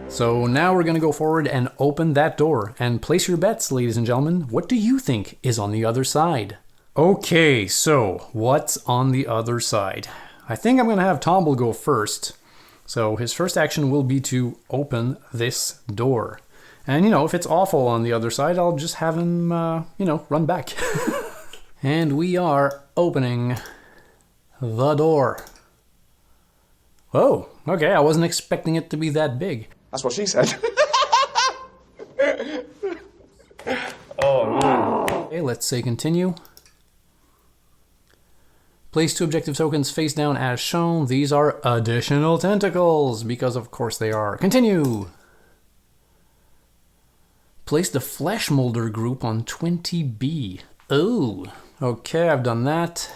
So now we're going to go forward and open that door. And place your bets, ladies and gentlemen. What do you think is on the other side? Okay, so what's on the other side? I think I'm going to have Tomble go first. So his first action will be to open this door. And, you know, if it's awful on the other side, I'll just have him, run back. And we are opening the door. Oh, okay, I wasn't expecting it to be that big. That's what she said. Oh, no. Okay, let's say continue. Place 2 objective tokens face down as shown. These are additional tentacles, because of course they are. Continue! Place the flesh molder group on 20B. Oh, okay, I've done that.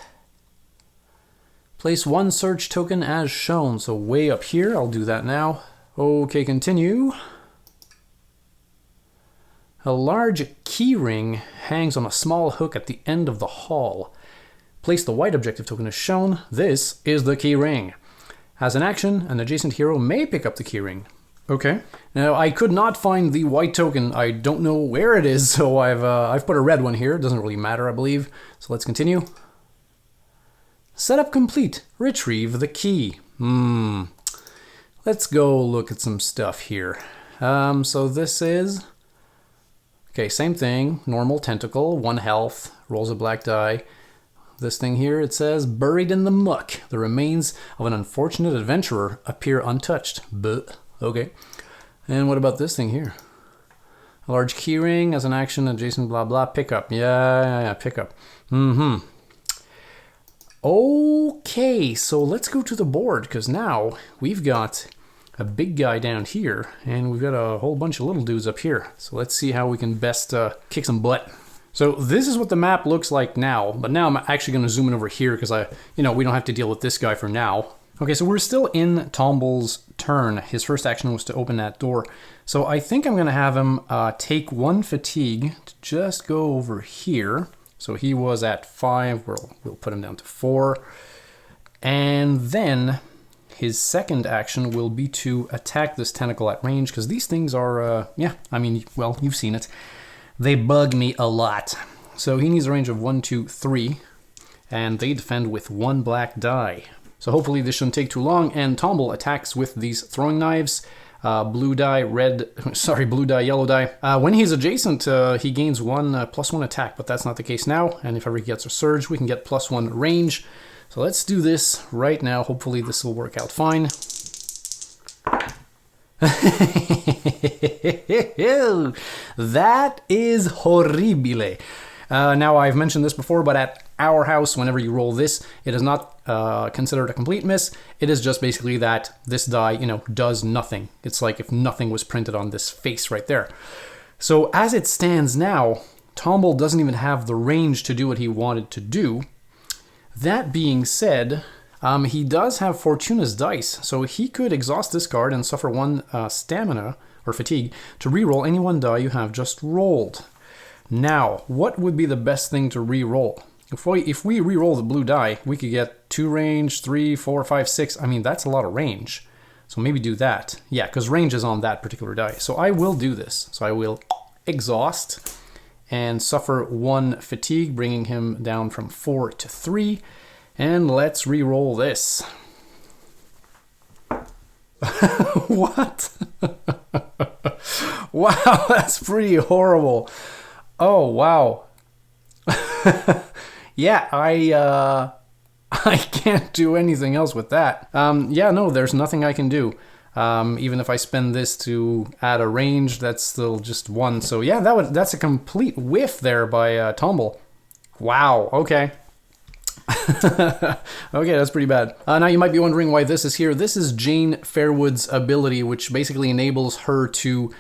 Place 1 search token as shown, so way up here. I'll do that now. Okay, continue. A large keyring hangs on a small hook at the end of the hall. Place the white objective token as shown. This is the keyring. As an action, an adjacent hero may pick up the keyring. Okay. Now, I could not find the white token. I don't know where it is, so I've put a red one here. It doesn't really matter, I believe. So let's continue. Setup complete. Retrieve the key. Let's go look at some stuff here. So this is... Okay, same thing. Normal tentacle, 1 health, rolls a black die. This thing here, it says, buried in the muck. The remains of an unfortunate adventurer appear untouched. But okay. And what about this thing here? A large keyring as an action, adjacent blah blah, pickup. Yeah, pickup. Okay, so let's go to the board, because now we've got a big guy down here, and we've got a whole bunch of little dudes up here. So let's see how we can best kick some butt. So this is what the map looks like now, but now I'm actually going to zoom in over here because we don't have to deal with this guy for now. Okay, so we're still in Tomble's turn. His first action was to open that door. So I think I'm going to have him take 1 fatigue to just go over here. So he was at 5, we'll put him down to 4. And then his second action will be to attack this tentacle at range, because these things are, you've seen it. They bug me a lot. So he needs a range of 1, 2, 3, and they defend with 1 black die. So hopefully this shouldn't take too long, and Tomble attacks with these throwing knives. Blue die, yellow die. When he's adjacent, he gains 1 +1 attack, but that's not the case now. And if ever he gets a surge, we can get +1 range. So let's do this right now. Hopefully this will work out fine. That is horribile. Now, I've mentioned this before, but at our house, whenever you roll this, it is not considered a complete miss. It is just basically that this die, does nothing. It's like if nothing was printed on this face right there. So as it stands now, Tomble doesn't even have the range to do what he wanted to do. That being said, he does have Fortuna's dice, so he could exhaust this card and suffer 1 stamina, or fatigue, to reroll any 1 die you have just rolled. Now, what would be the best thing to re-roll? If we re-roll the blue die, we could get 2 range, 3, 4, 5, 6. I mean, that's a lot of range. So maybe do that. Yeah, because range is on that particular die. So I will do this. So I will exhaust and suffer 1 fatigue, bringing him down from 4 to 3. And let's re-roll this. What? Wow, that's pretty horrible. Oh, wow. Yeah, I can't do anything else with that. No, there's nothing I can do. Even if I spend this to add a range, that's still just 1. So yeah, that's a complete whiff there by Tomble. Wow, okay. Okay, that's pretty bad. Now you might be wondering why this is here. This is Jane Fairwood's ability, which basically enables her to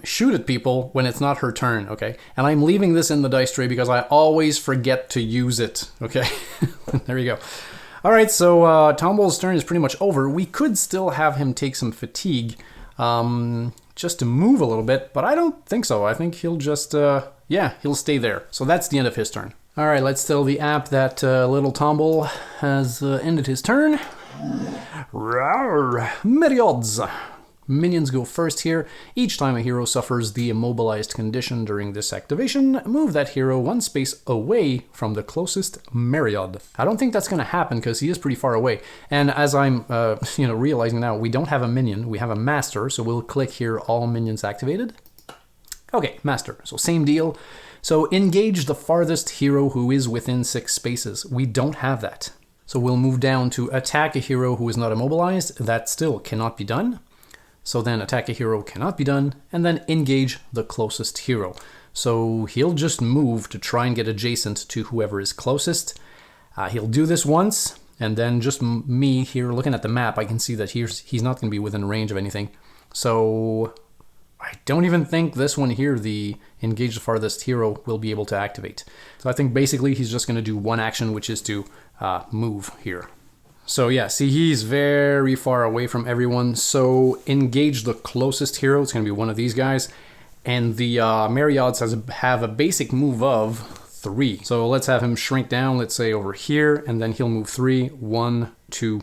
shoot at people when it's not her turn, okay? And I'm leaving this in the dice tray because I always forget to use it, okay? There you go. All right, so Tomble's turn is pretty much over. We could still have him take some fatigue just to move a little bit, but I don't think so. I think he'll just, he'll stay there. So that's the end of his turn. All right, let's tell the app that little Tomble has ended his turn. Rawr, many odds. minions go first here. Each time a hero suffers the immobilized condition during this activation, move that hero one space away from the closest MacLeod. I don't think that's going to happen because he is pretty far away. And as I'm realizing now, we don't have a minion, we have a master, so we'll click here, all minions activated. Okay, master, so same deal. So engage the farthest hero who is within 6 spaces. We don't have that. So we'll move down to attack a hero who is not immobilized. That still cannot be done. So then attack a hero cannot be done. And then engage the closest hero. So he'll just move to try and get adjacent to whoever is closest. He'll do this once. And then just me here looking at the map, I can see that he's not going to be within range of anything. So I don't even think this one here, the engage the farthest hero, will be able to activate. So I think basically he's just going to do one action, which is to move here. So yeah, see, he's very far away from everyone. So engage the closest hero. It's going to be one of these guys. And the MacLeods have a basic move of 3. So let's have him shrink down, let's say over here, and then he'll move 3, 1, 2,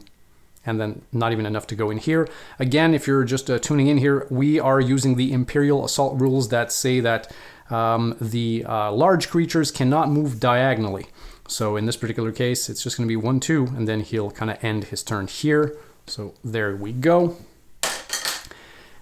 and then not even enough to go in here. Again, if you're just tuning in here, we are using the Imperial Assault rules that say that the large creatures cannot move diagonally. So in this particular case, it's just going to be 1, 2, and then he'll kind of end his turn here. So there we go.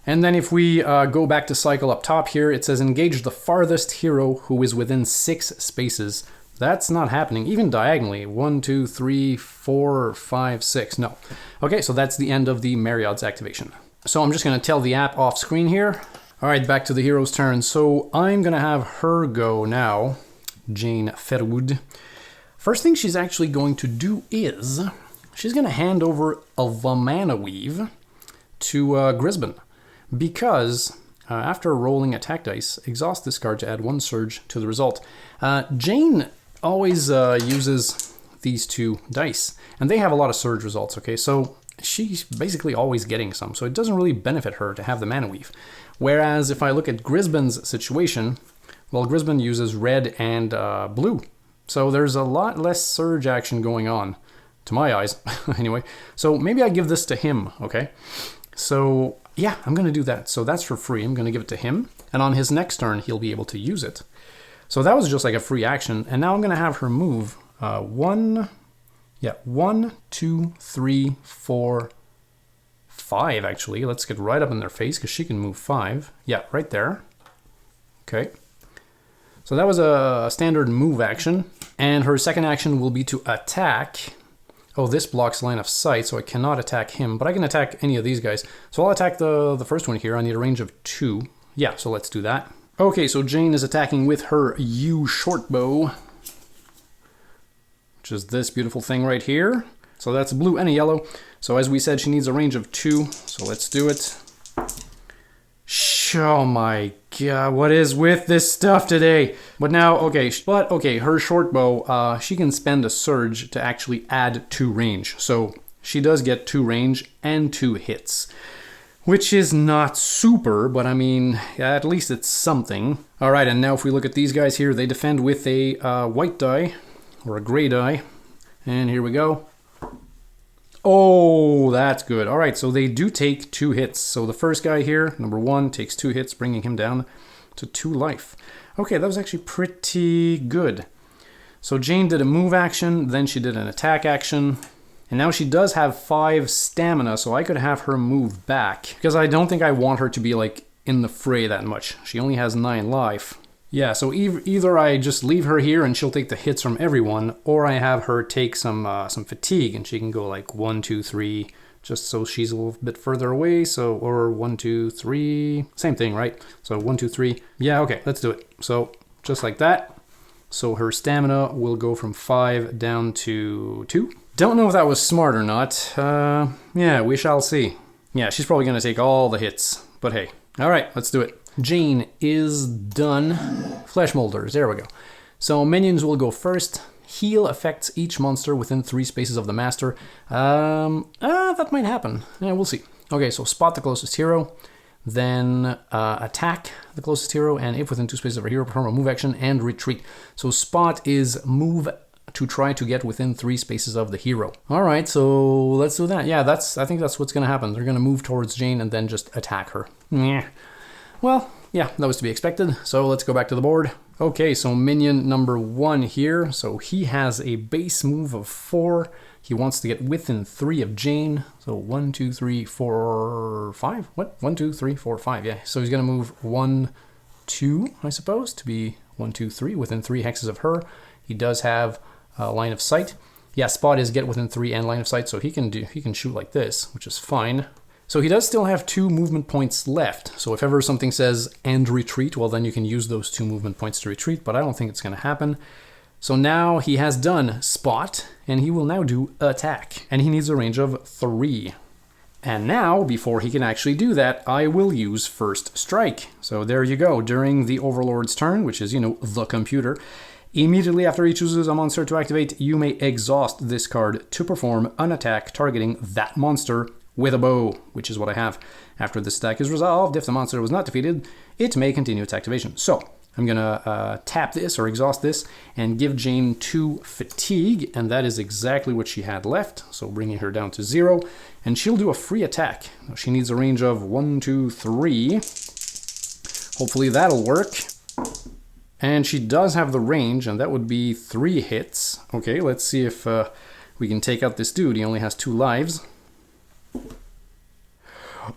And then if we go back to cycle up top here, it says engage the farthest hero who is within 6 spaces. That's not happening, even diagonally. 1, 2, 3, 4, 5, 6. No. Okay, so that's the end of the MacLeod's activation. So I'm just going to tell the app off screen here. All right, back to the hero's turn. So I'm going to have her go now, Jane Fairwood. First thing she's actually going to do is she's going to hand over a Mana Weave to Grisbin because after rolling attack dice, exhaust this card to add 1 surge to the result. Jane always uses these 2 dice, and they have a lot of surge results, okay? So she's basically always getting some, so it doesn't really benefit her to have the Mana Weave. Whereas if I look at Grisbin's situation, well, Grisbin uses red and blue. So there's a lot less surge action going on, to my eyes, anyway. So maybe I give this to him, okay? So yeah, I'm going to do that. So that's for free. I'm going to give it to him. And on his next turn, he'll be able to use it. So that was just like a free action. And now I'm going to have her move 1, 2, 3, 4, 5, actually. Let's get right up in their face because she can move 5. Yeah, right there. Okay. So that was a standard move action. And her second action will be to attack. Oh, this blocks line of sight, so I cannot attack him. But I can attack any of these guys. So I'll attack the first one here. I need a range of 2. Yeah, so let's do that. Okay, so Jane is attacking with her yew shortbow, which is this beautiful thing right here. So that's a blue and a yellow. So as we said, she needs a range of 2. So let's do it. Oh my god, what is with this stuff today? But now, okay, her shortbow, she can spend a surge to actually add 2 range. So she does get 2 range and 2 hits. Which is not super, but I mean, at least it's something. Alright, and now if we look at these guys here, they defend with a white die, or a gray die. And here we go. Oh, that's good. Alright, so they do take 2 hits. So the first guy here, number 1, takes 2 hits, bringing him down to 2 life. Okay, that was actually pretty good. So Jane did a move action, then she did an attack action. And now she does have 5 stamina, so I could have her move back. Because I don't think I want her to be, like, in the fray that much. She only has 9 life. Yeah, so either I just leave her here and she'll take the hits from everyone, or I have her take some fatigue and she can go, like, 1, 2, 3, just so she's a little bit further away. So, or 1, 2, 3, same thing, right? So 1, 2, 3. Yeah, okay, let's do it. So, just like that. So her stamina will go from 5 down to 2. Don't know if that was smart or not. Yeah, we shall see. Yeah, she's probably going to take all the hits. But hey. Alright, let's do it. Jane is done. Flesh molders, there we go. So minions will go first. Heal affects each monster within 3 spaces of the master. That might happen. Yeah, we'll see. Okay, so spot the closest hero. Then attack the closest hero. And if within 2 spaces of a hero, perform a move action and retreat. So spot is move to try to get within 3 spaces of the hero. All right, so let's do that. Yeah, I think that's what's going to happen. They're going to move towards Jane and then just attack her. Yeah. Well, yeah, that was to be expected. So let's go back to the board. Okay, so minion number 1 here. So he has a base move of 4. He wants to get within 3 of Jane. So 1, 2, 3, 4, 5. What? 1, 2, 3, 4, 5. Yeah. So he's going to move 1, 2, I suppose, to be 1, 2, 3 within 3 hexes of her. He does have line of sight. Yeah, spot is get within 3 and line of sight, so he can shoot like this, which is fine. So he does still have 2 movement points left. So if ever something says and retreat, well then you can use those 2 movement points to retreat, but I don't think it's going to happen. So now he has done spot, and he will now do attack. And he needs a range of 3. And now, before he can actually do that, I will use first strike. So there you go. During the Overlord's turn, which is, you know, the computer, immediately after he chooses a monster to activate, you may exhaust this card to perform an attack targeting that monster with a bow, which is what I have. After this attack is resolved, if the monster was not defeated, it may continue its activation. So I'm going to tap this or exhaust this and give Jane 2 fatigue, and that is exactly what she had left, so bringing her down to 0, and she'll do a free attack. She needs a range of 1, 2, 3. Hopefully that'll work. And she does have the range, and that would be 3 hits. Okay, let's see if we can take out this dude. He only has 2 lives.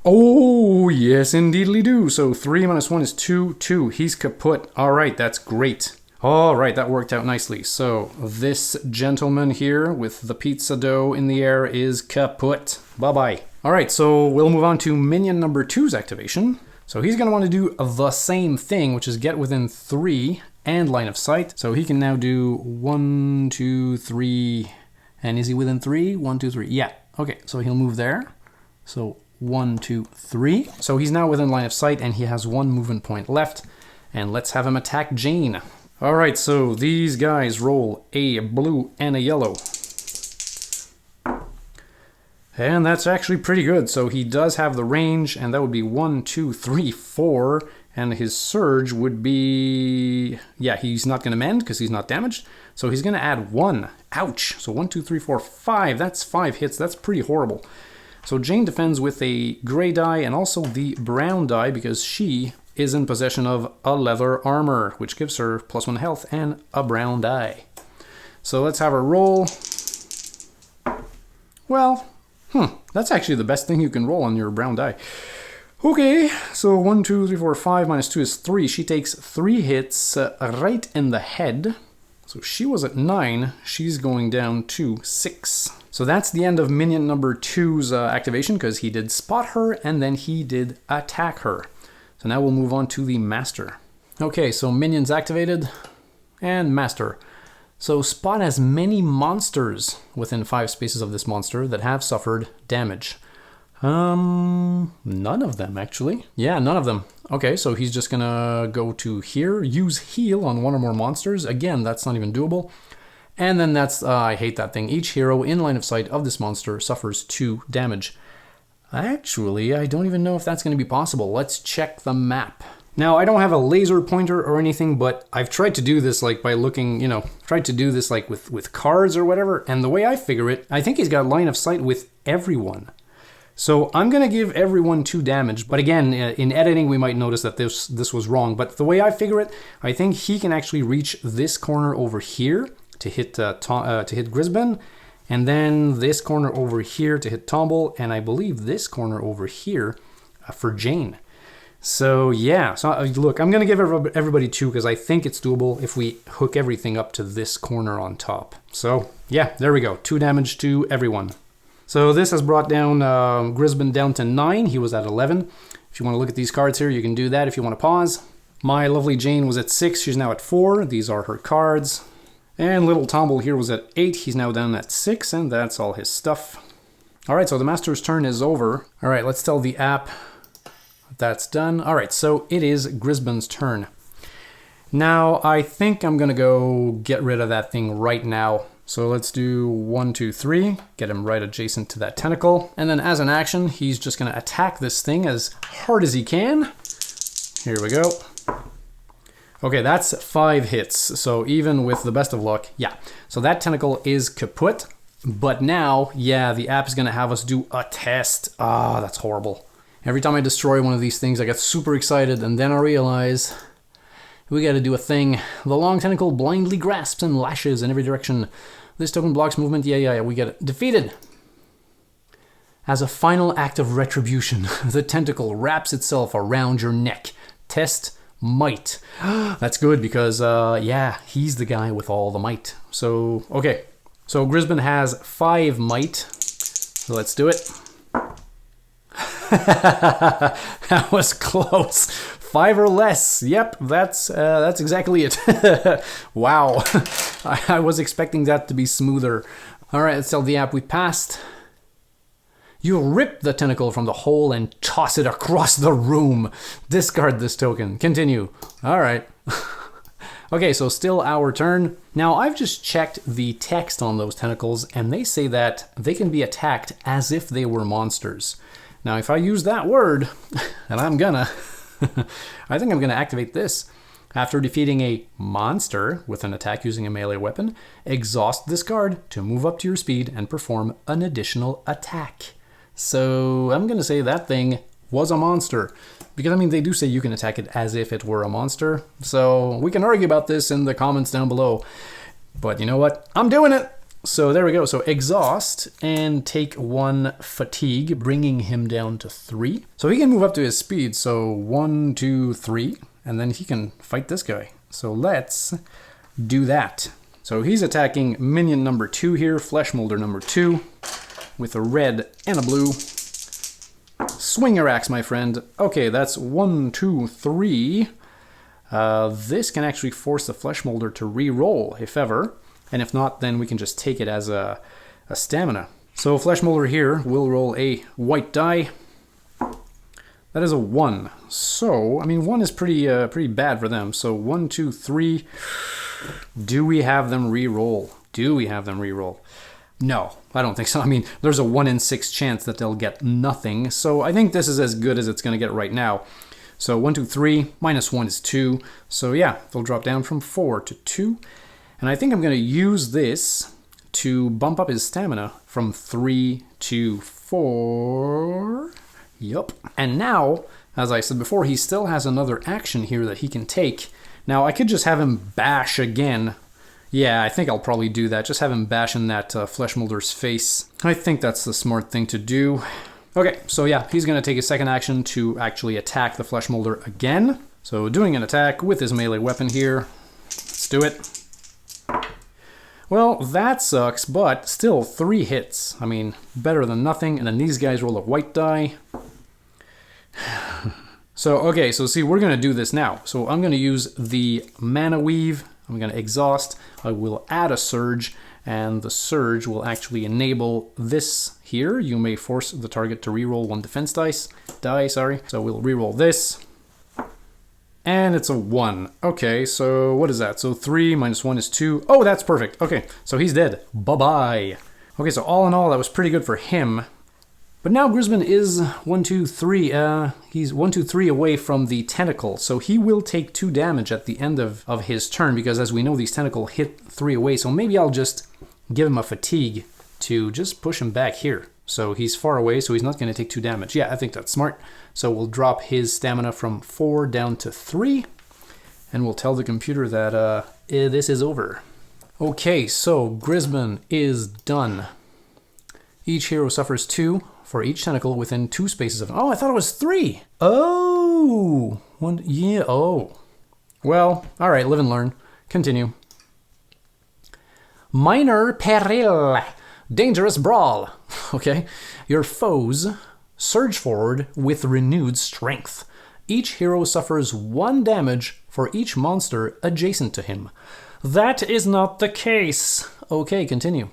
Oh, yes, indeedly do. So 3 minus 1 is 2, 2. He's kaput. All right, that's great. All right, that worked out nicely. So this gentleman here with the pizza dough in the air is kaput. Bye-bye. All right, so we'll move on to minion number 2's activation. So he's going to want to do the same thing, which is get within 3 and line of sight. So he can now do 1, 2, 3. And is he within 3? 1, 2, 3. Yeah. Okay, so he'll move there. So 1, 2, 3. So he's now within line of sight, and he has 1 movement point left. And let's have him attack Jane. All right, so these guys roll a blue and a yellow. And that's actually pretty good. So he does have the range, and that would be 1, 2, 3, 4. And his surge would be... Yeah, he's not going to mend because he's not damaged. So he's going to add 1. Ouch. So 1, 2, 3, 4, 5. That's 5 hits. That's pretty horrible. So Jane defends with a gray die and also the brown die because she is in possession of a leather armor, which gives her +1 health and a brown die. So let's have her roll. Well, that's actually the best thing you can roll on your brown die. Okay, so 1, 2, 3, 4, 5 minus 2 is 3. She takes 3 hits right in the head. So she was at 9. She's going down to 6. So that's the end of minion number 2's activation because he did spot her and then he did attack her. So now we'll move on to the master. Okay, so minions activated and master. So spot has many monsters within 5 spaces of this monster that have suffered damage. None of them actually. Yeah, none of them. Okay, so he's just gonna go to here, use heal on 1 or more monsters. Again, that's not even doable. And then that's, I hate that thing. Each hero in line of sight of this monster suffers 2 damage. Actually, I don't even know if that's going to be possible. Let's check the map. Now, I don't have a laser pointer or anything, but I've tried to do this like by looking, tried to do this like with cards or whatever. And the way I figure it, I think he's got line of sight with everyone. So I'm going to give everyone 2 damage. But again, in editing, we might notice that this was wrong. But the way I figure it, I think he can actually reach this corner over here to hit Grisbin, and then this corner over here to hit Tomble, and I believe this corner over here for Jane. So yeah, so look, I'm gonna give everybody 2 because I think it's doable if we hook everything up to this corner on top. So yeah, there we go, 2 damage to everyone. So this has brought down Grisbin down to 9. He was at 11. If you want to look at these cards here, you can do that if you want to pause. My lovely Jane was at 6. She's now at 4. These are her cards. And little Tomble here was at 8. He's now down at 6, and that's all his stuff. All right, so the master's turn is over. All right, let's tell the app that's done. All right, so it is Grisbin's turn. Now, I think I'm going to go get rid of that thing right now. So let's do 1, 2, 3, get him right adjacent to that tentacle. And then as an action, he's just going to attack this thing as hard as he can. Here we go. Okay, that's 5 hits. So even with the best of luck, yeah. So that tentacle is kaput. But now, yeah, the app is going to have us do a test. Ah, that's horrible. Every time I destroy one of these things, I get super excited, and then I realize we got to do a thing. The long tentacle blindly grasps and lashes in every direction. This token blocks movement. Yeah, we get it. Defeated. As a final act of retribution, the tentacle wraps itself around your neck. Test might. That's good because, yeah, he's the guy with all the might. So, okay. So Grisbin has 5 might. So let's do it. That was close. 5 or less. Yep, that's exactly it. Wow. I was expecting that to be smoother. All right, let's tell the app we passed. You rip the tentacle from the hole and toss it across the room. Discard this token. Continue. All right. Okay, so still our turn. Now, I've just checked the text on those tentacles, and they say that they can be attacked as if they were monsters. Now, if I use that word, and I'm gonna, I think I'm gonna activate this. After defeating a monster with an attack using a melee weapon, exhaust this card to move up to your speed and perform an additional attack. So I'm gonna say that thing was a monster. Because, I mean, they do say you can attack it as if it were a monster. So we can argue about this in the comments down below. But you know what? I'm doing it! So there we go. So exhaust and take 1 fatigue, bringing him down to 3. So he can move up to his speed. So 1, 2, 3. And then he can fight this guy. So let's do that. So he's attacking minion number 2 here, Flesh Molder number 2, with a red and a blue. Swing your axe, my friend. Okay, that's 1, 2, 3. This can actually force the Flesh Molder to re-roll, if ever. And if not, then we can just take it as a stamina. So Flesh Molder here will roll a white die. That is a 1. So, I mean, 1 is pretty bad for them. So 1, 2, 3. Do we have them re-roll? No, I don't think so. I mean, there's a 1 in 6 chance that they'll get nothing. So I think this is as good as it's going to get right now. So 1, 2, 3, minus 1 is 2. So yeah, they'll drop down from 4 to 2. And I think I'm going to use this to bump up his stamina from 3 to 4. Yup. And now, as I said before, he still has another action here that he can take. Now, I could just have him bash again. Yeah, I think I'll probably do that. Just have him bash in that Flesh Molder's face. I think that's the smart thing to do. Okay, so yeah, he's going to take a second action to actually attack the Flesh Molder again. So doing an attack with his melee weapon here. Let's do it. Well, that sucks, but still 3 hits. I mean, better than nothing. And then these guys roll a white die. So, okay, so see, we're going to do this now. So I'm going to use the Mana Weave. I'm going to exhaust. I will add a surge, and the surge will actually enable this here. You may force the target to reroll 1 defense die. So we'll reroll this. And it's a 1. Okay, so what is that? So 3 minus 1 is 2. Oh, that's perfect. Okay, so he's dead. Bye-bye. Okay, so all in all, that was pretty good for him. But now Grisbin is 1, 2, 3. He's 1, 2, 3 away from the tentacle. So he will take 2 damage at the end of his turn, because as we know, these tentacle hit 3 away. So maybe I'll just give him a fatigue to just push him back here. So he's far away, so he's not going to take 2 damage. Yeah, I think that's smart. So we'll drop his stamina from 4 down to 3. And we'll tell the computer that this is over. Okay, so Grisbin is done. Each hero suffers 2 for each tentacle within 2 spaces of... Oh, I thought it was 3. Oh, 1, yeah, oh. Well, all right, live and learn. Continue. Minor peril. Dangerous brawl. Okay. Your foes surge forward with renewed strength. Each hero suffers 1 damage for each monster adjacent to him. That is not the case. Okay, continue.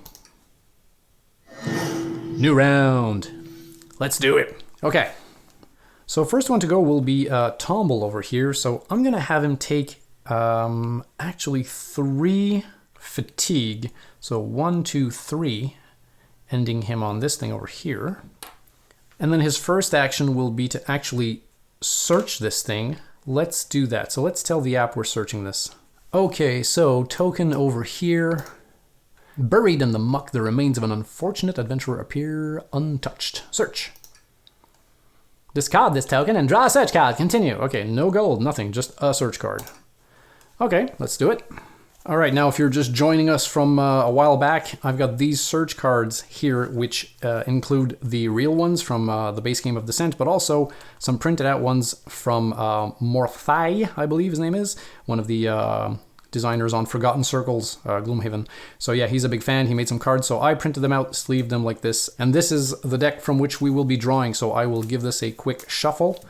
New round. Let's do it. Okay. So first one to go will be Tomble over here. So I'm going to have him take actually 3 fatigue. So 1, 2, 3, ending him on this thing over here. And then his first action will be to actually search this thing let's do that. So let's tell the app we're searching this. Okay, so token over here. Buried in the muck, the remains of an unfortunate adventurer appear untouched. Search. Discard this token and draw a search card. Continue. Okay, no gold, nothing, just a search card. Okay, let's do it. All right, now if you're just joining us from a while back, I've got these search cards here, which include the real ones from the base game of Descent, but also some printed out ones from Morthai, I believe his name is, one of the designers on Forgotten Circles, Gloomhaven. So yeah, he's a big fan. He made some cards, so I printed them out, sleeved them like this, and this is the deck from which we will be drawing, so I will give this a quick shuffle.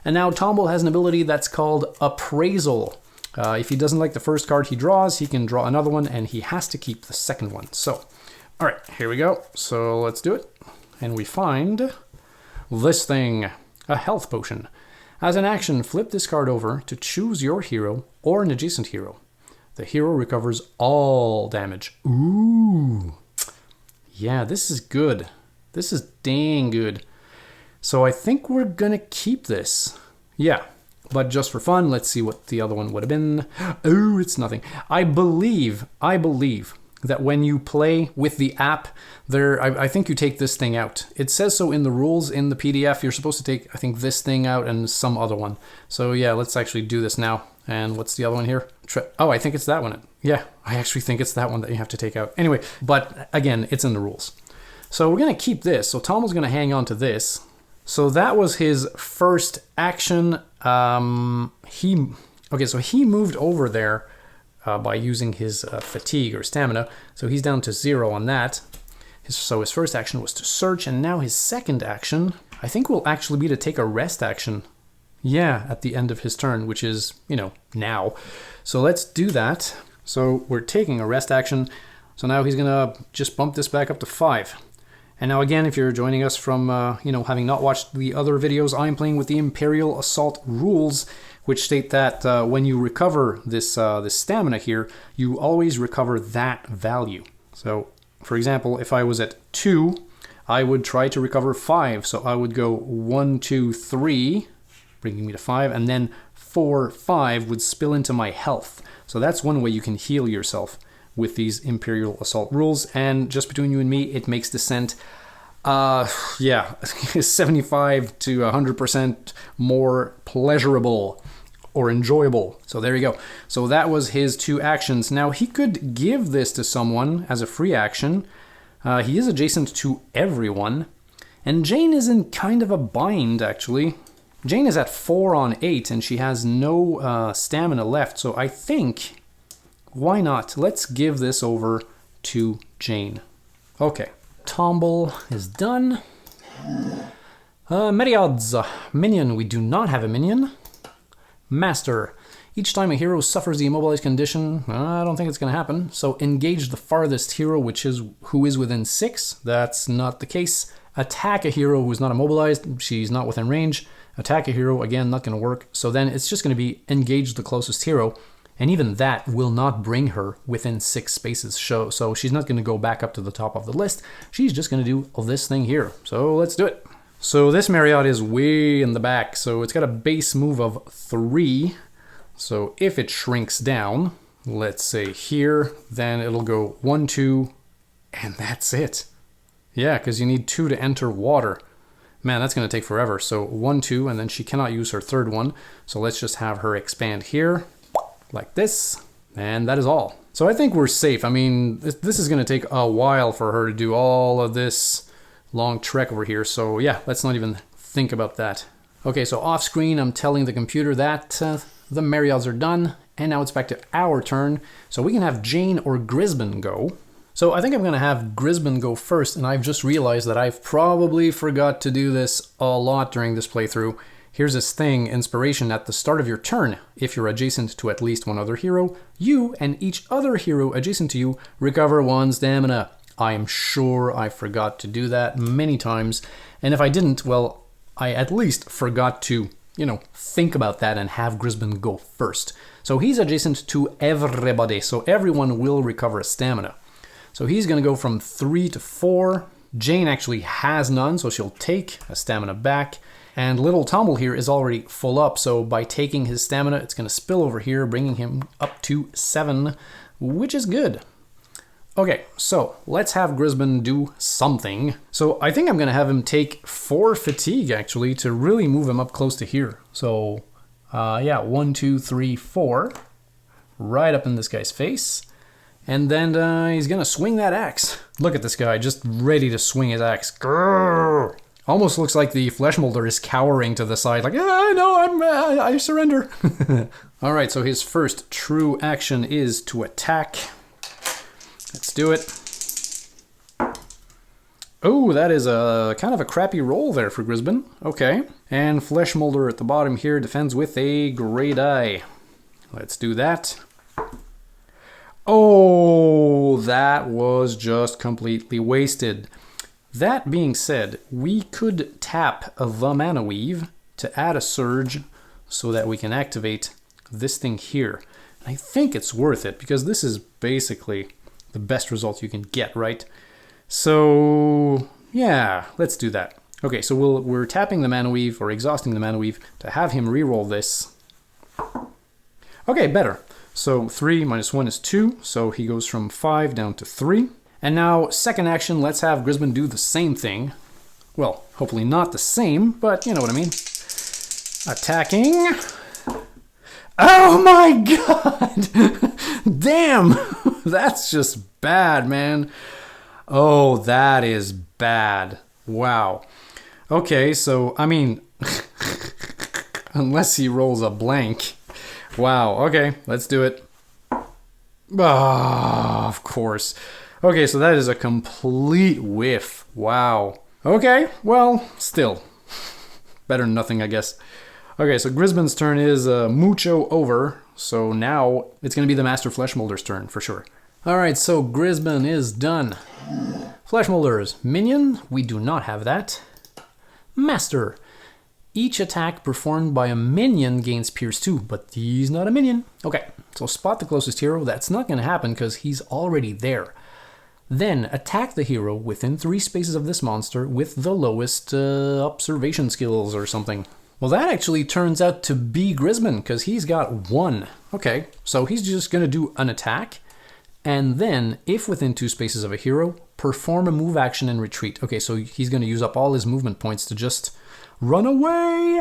And now Tomble has an ability that's called Appraisal. If he doesn't like the first card he draws, he can draw another one, and he has to keep the second one. So, all right, here we go. So let's do it. And we find this thing, a health potion. As an action, flip this card over to choose your hero or an adjacent hero. The hero recovers all damage. Ooh. Yeah, this is good. This is dang good. So I think we're gonna keep this. Yeah. But just for fun, let's see what the other one would have been. Oh, it's nothing. I believe that when you play with the app, I think you take this thing out. It says so in the rules in the PDF. You're supposed to take, I think, this thing out and some other one. So yeah, let's actually do this now. And what's the other one here? Oh, I think it's that one. Yeah, I actually think it's that one that you have to take out. Anyway, but again, it's in the rules. So we're going to keep this. So Tom was going to hang on to this. So that was his first action. So he moved over there by using his fatigue or stamina. So he's down to 0 on that. So his first action was to search, and now his second action, I think, will actually be to take a rest action. Yeah, at the end of his turn, which is, now. So let's do that. So we're taking a rest action. So now he's going to just bump this back up to 5. And now again, if you're joining us from, having not watched the other videos, I'm playing with the Imperial Assault rules, which state that when you recover this stamina here, you always recover that value. So, for example, if I was at 2, I would try to recover 5. So I would go 1, 2, 3, bringing me to 5, and then 4, 5 would spill into my health. So that's one way you can heal yourself with these Imperial Assault rules. And just between you and me, it makes Descent 75 to 100% more pleasurable or enjoyable. So there you go. So that was his 2 actions. Now he could give this to someone as a free action. He is adjacent to everyone. And Jane is in kind of a bind, actually. Jane is at 4 on 8, and she has no stamina left. So I think, why not? Let's give this over to Jane. Okay. Tomble is done. MacLeod's minion. We do not have a minion. Master. Each time a hero suffers the immobilized condition, I don't think it's going to happen. So engage the farthest hero, who is within 6. That's not the case. Attack a hero who's not immobilized. She's not within range. Attack a hero, again, not going to work. So then it's just going to be engage the closest hero. And even that will not bring her within 6 spaces. So she's not going to go back up to the top of the list. She's just going to do this thing here. So let's do it. So this MacLeod is way in the back. So it's got a base move of 3. So if it shrinks down, let's say here, then it'll go 1, 2, and that's it. Yeah, because you need 2 to enter water. Man, that's going to take forever. So 1, 2, and then she cannot use her third one. So let's just have her expand here. Like this, and that is all. So I think we're safe. I mean, this is going to take a while for her to do all of this long trek over here. So yeah, let's not even think about that. Okay, so off screen, I'm telling the computer that the MacLeods are done, and now it's back to our turn. So we can have Jane or Grisbin go. So I think I'm going to have Grisbin go first, and I've just realized that I've probably forgot to do this a lot during this playthrough. Here's this thing, inspiration, at the start of your turn. If you're adjacent to at least one other hero, you and each other hero adjacent to you recover 1 stamina. I am sure I forgot to do that many times. And if I didn't, well, I at least forgot to, think about that and have Grisbin go first. So he's adjacent to everybody, so everyone will recover a stamina. So he's going to go from 3 to 4. Jane actually has none, so she'll take a stamina back. And little Tommel here is already full up, so by taking his stamina, it's going to spill over here, bringing him up to 7, which is good. Okay, so let's have Grisbin do something. So I think I'm going to have him take 4 fatigue, actually, to really move him up close to here. So, yeah, 1, 2, 3, 4. Right up in this guy's face. And then he's going to swing that axe. Look at this guy, just ready to swing his axe. Grrr. Almost looks like the flesh molder is cowering to the side, like, yeah, no, I surrender. All right, so his first true action is to attack. Let's do it. Oh, that is a kind of a crappy roll there for Grisbin. Okay, and flesh molder at the bottom here defends with a great eye. Let's do that. Oh, that was just completely wasted. That being said, we could tap the Mana Weave to add a surge so that we can activate this thing here. And I think it's worth it because this is basically the best result you can get, right? So, yeah, let's do that. Okay, so we're tapping the Mana Weave or exhausting the Mana Weave to have him reroll this. Okay, better. So 3 minus 1 is 2, so he goes from 5 down to 3. And now, second action, let's have Grisbin do the same thing. Well, hopefully not the same, but you know what I mean. Attacking. Oh my god! Damn! That's just bad, man. Oh, that is bad. Wow. Okay, so, I mean, unless he rolls a blank. Wow, okay, let's do it. Ah, of course. Okay, so that is a complete whiff. Wow. Okay, well, still. Better than nothing, I guess. Okay, so Grisbin's turn is mucho over. So now it's going to be the Master Flesh Molder's turn, for sure. Alright, so Grisbin is done. Flesh Molders. Minion, we do not have that. Master. Each attack performed by a minion gains Pierce 2, but he's not a minion. Okay, so spot the closest hero. That's not going to happen because he's already there. Then attack the hero within 3 spaces of this monster with the lowest observation skills or something. Well, that actually turns out to be Grisbin because he's got 1. Okay, so he's just going to do an attack. And then, if within 2 spaces of a hero, perform a move action and retreat. Okay, so he's going to use up all his movement points to just run away.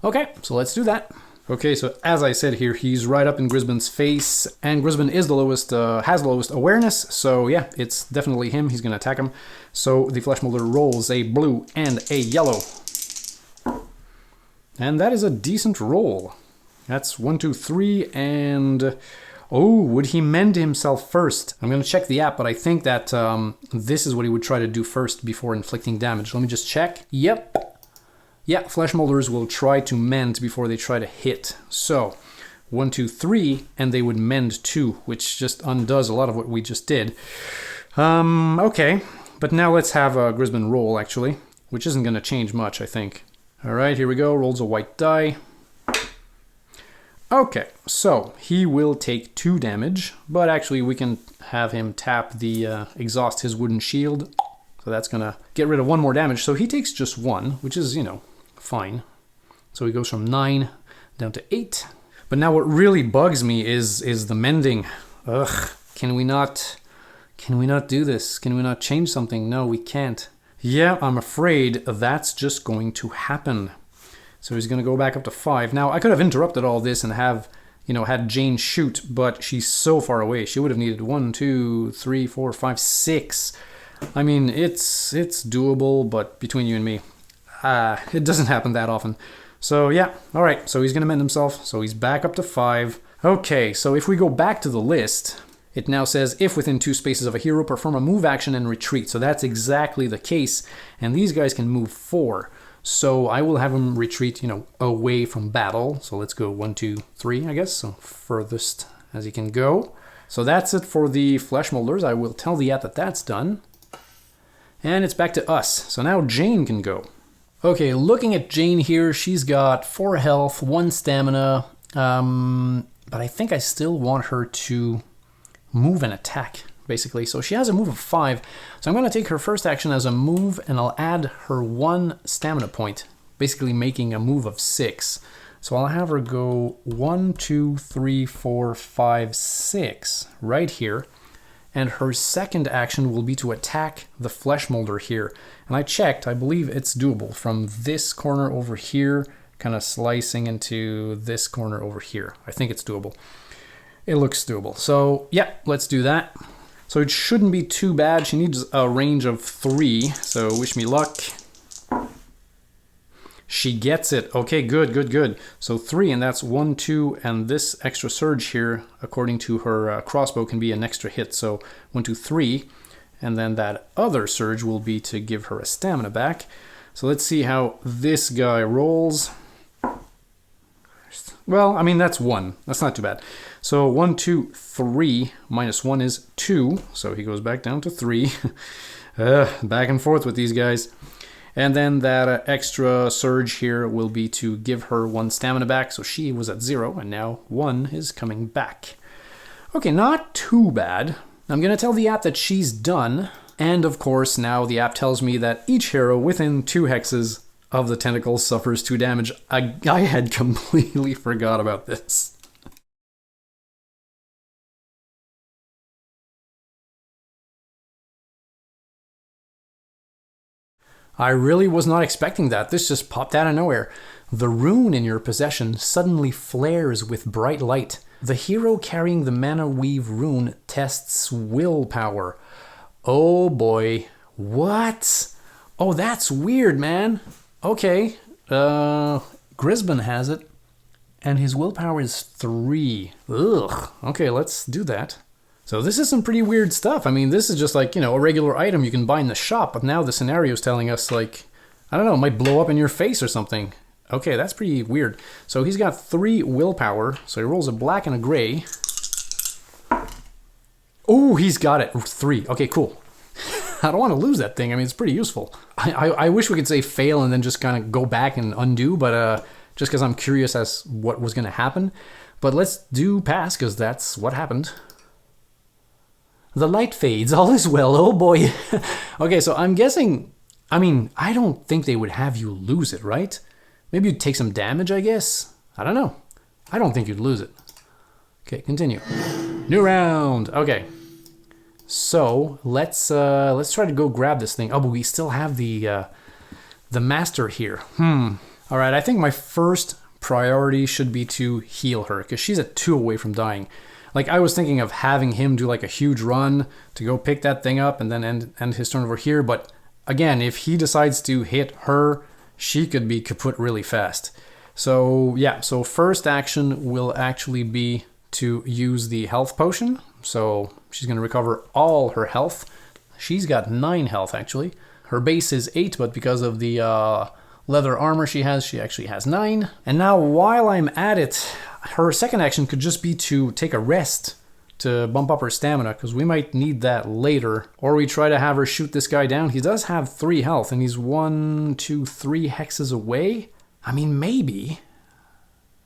Okay, so let's do that. Okay, so as I said here, he's right up in Grisbin's face, and Grisbin is the lowest, has the lowest awareness, so yeah, it's definitely him. He's going to attack him. So the Flesh Molder rolls a blue and a yellow. And that is a decent roll. That's 1, 2, 3, and... Oh, would he mend himself first? I'm going to check the app, but I think that this is what he would try to do first before inflicting damage. Let me just check. Yep. Yeah, Flesh Molders will try to mend before they try to hit. So, 1, 2, 3, and they would mend 2, which just undoes a lot of what we just did. Okay, but now let's have Grisbin roll, actually, which isn't going to change much, I think. All right, here we go. Rolls a white die. Okay, so he will take 2 damage, but actually we can have him tap the exhaust his wooden shield. So that's going to get rid of 1 more damage. So he takes just 1, which is, you know, fine. So he goes from 9 down to 8. But now what really bugs me is the mending. Ugh, can we not do this? Can we not change something? No, we can't. Yeah, I'm afraid that's just going to happen. So he's going to go back up to 5. Now, I could have interrupted all this and have, you know, had Jane shoot, but she's so far away. She would have needed 1, 2, 3, 4, 5, 6. I mean, it's doable, but between you and me, it doesn't happen that often. So yeah, all right, so he's going to mend himself, so he's back up to 5. Okay, so if we go back to the list, it now says, if within 2 spaces of a hero, perform a move action and retreat. So that's exactly the case, and these guys can move 4. So I will have him retreat, you know, away from battle. So let's go 1, 2, 3, I guess, so furthest as he can go. So that's it for the Flesh Molders. I will tell the app that that's done. And it's back to us. So now Jane can go. Okay, looking at Jane here, she's got 4 health, 1 stamina, but I think I still want her to move and attack, basically. So she has a move of 5, so I'm going to take her first action as a move, and I'll add her 1 stamina point basically making a move of 6. So I'll have her go 1, 2, 3, 4, 5, 6 right here. And her second action will be to attack the flesh molder here. And I checked, I believe it's doable from this corner over here, kind of slicing into this corner over here. I think it's doable. It looks doable. So yeah, let's do that. So it shouldn't be too bad. She needs a range of 3, so wish me luck. She gets it. Okay, good, good, good. So 3, and that's 1, 2, and this extra surge here, according to her crossbow, can be an extra hit. So 1, 2, 3, and then that other surge will be to give her a stamina back. So let's see how this guy rolls. Well, I mean, that's 1. That's not too bad. So 1, 2, 3, minus 1 is 2. So he goes back down to 3. Back and forth with these guys. And then that extra surge here will be to give her 1 stamina back. So she was at 0, and now 1 is coming back. Okay, not too bad. I'm going to tell the app that she's done. And of course, now the app tells me that each hero within 2 hexes of the tentacles suffers 2 damage. I had completely forgot about this. I really was not expecting that. This just popped out of nowhere. The rune in your possession suddenly flares with bright light. The hero carrying the Mana Weave rune tests willpower. Oh boy. What? Oh, that's weird, man. Okay. Grisbin has it. And his willpower is 3. Ugh. Okay, let's do that. So this is some pretty weird stuff. I mean, this is just like, you know, a regular item you can buy in the shop, but now the scenario is telling us, like, I don't know, it might blow up in your face or something. Okay, that's pretty weird. So he's got 3 willpower, so he rolls a black and a gray. Oh, he's got it. 3. Okay, cool. I don't want to lose that thing. I mean, it's pretty useful. I wish we could say fail and then just kind of go back and undo, but just because I'm curious as what was going to happen. But let's do pass, because that's what happened. The light fades, all is well, oh boy. Okay, so I'm guessing, I mean, I don't think they would have you lose it, right? Maybe you'd take some damage, I guess? I don't know. I don't think you'd lose it. Okay, continue. New round, okay. So, let's try to go grab this thing. Oh, but we still have the master here. All right, I think my first priority should be to heal her, because she's at 2 away from dying. Like, I was thinking of having him do like a huge run to go pick that thing up and then end his turn over here. But again, if he decides to hit her, she could be kaput really fast. So yeah, so first action will actually be to use the health potion. So she's going to recover all her health. She's got 9 health actually. Her base is 8, but because of the leather armor she actually has 9. And now while I'm at it, her second action could just be to take a rest to bump up her stamina, because we might need that later. Or we try to have her shoot this guy down. He does have 3 health, and he's 1, 2, 3 hexes away. I mean, maybe.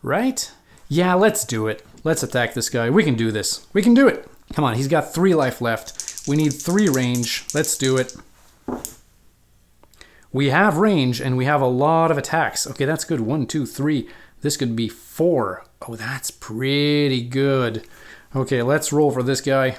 Right? Yeah, let's do it. Let's attack this guy. We can do this. We can do it. Come on, he's got 3 life left. We need 3 range. Let's do it. We have range, and we have a lot of attacks. Okay, that's good. 1, 2, 3. This could be 4. Oh, that's pretty good. Okay, let's roll for this guy.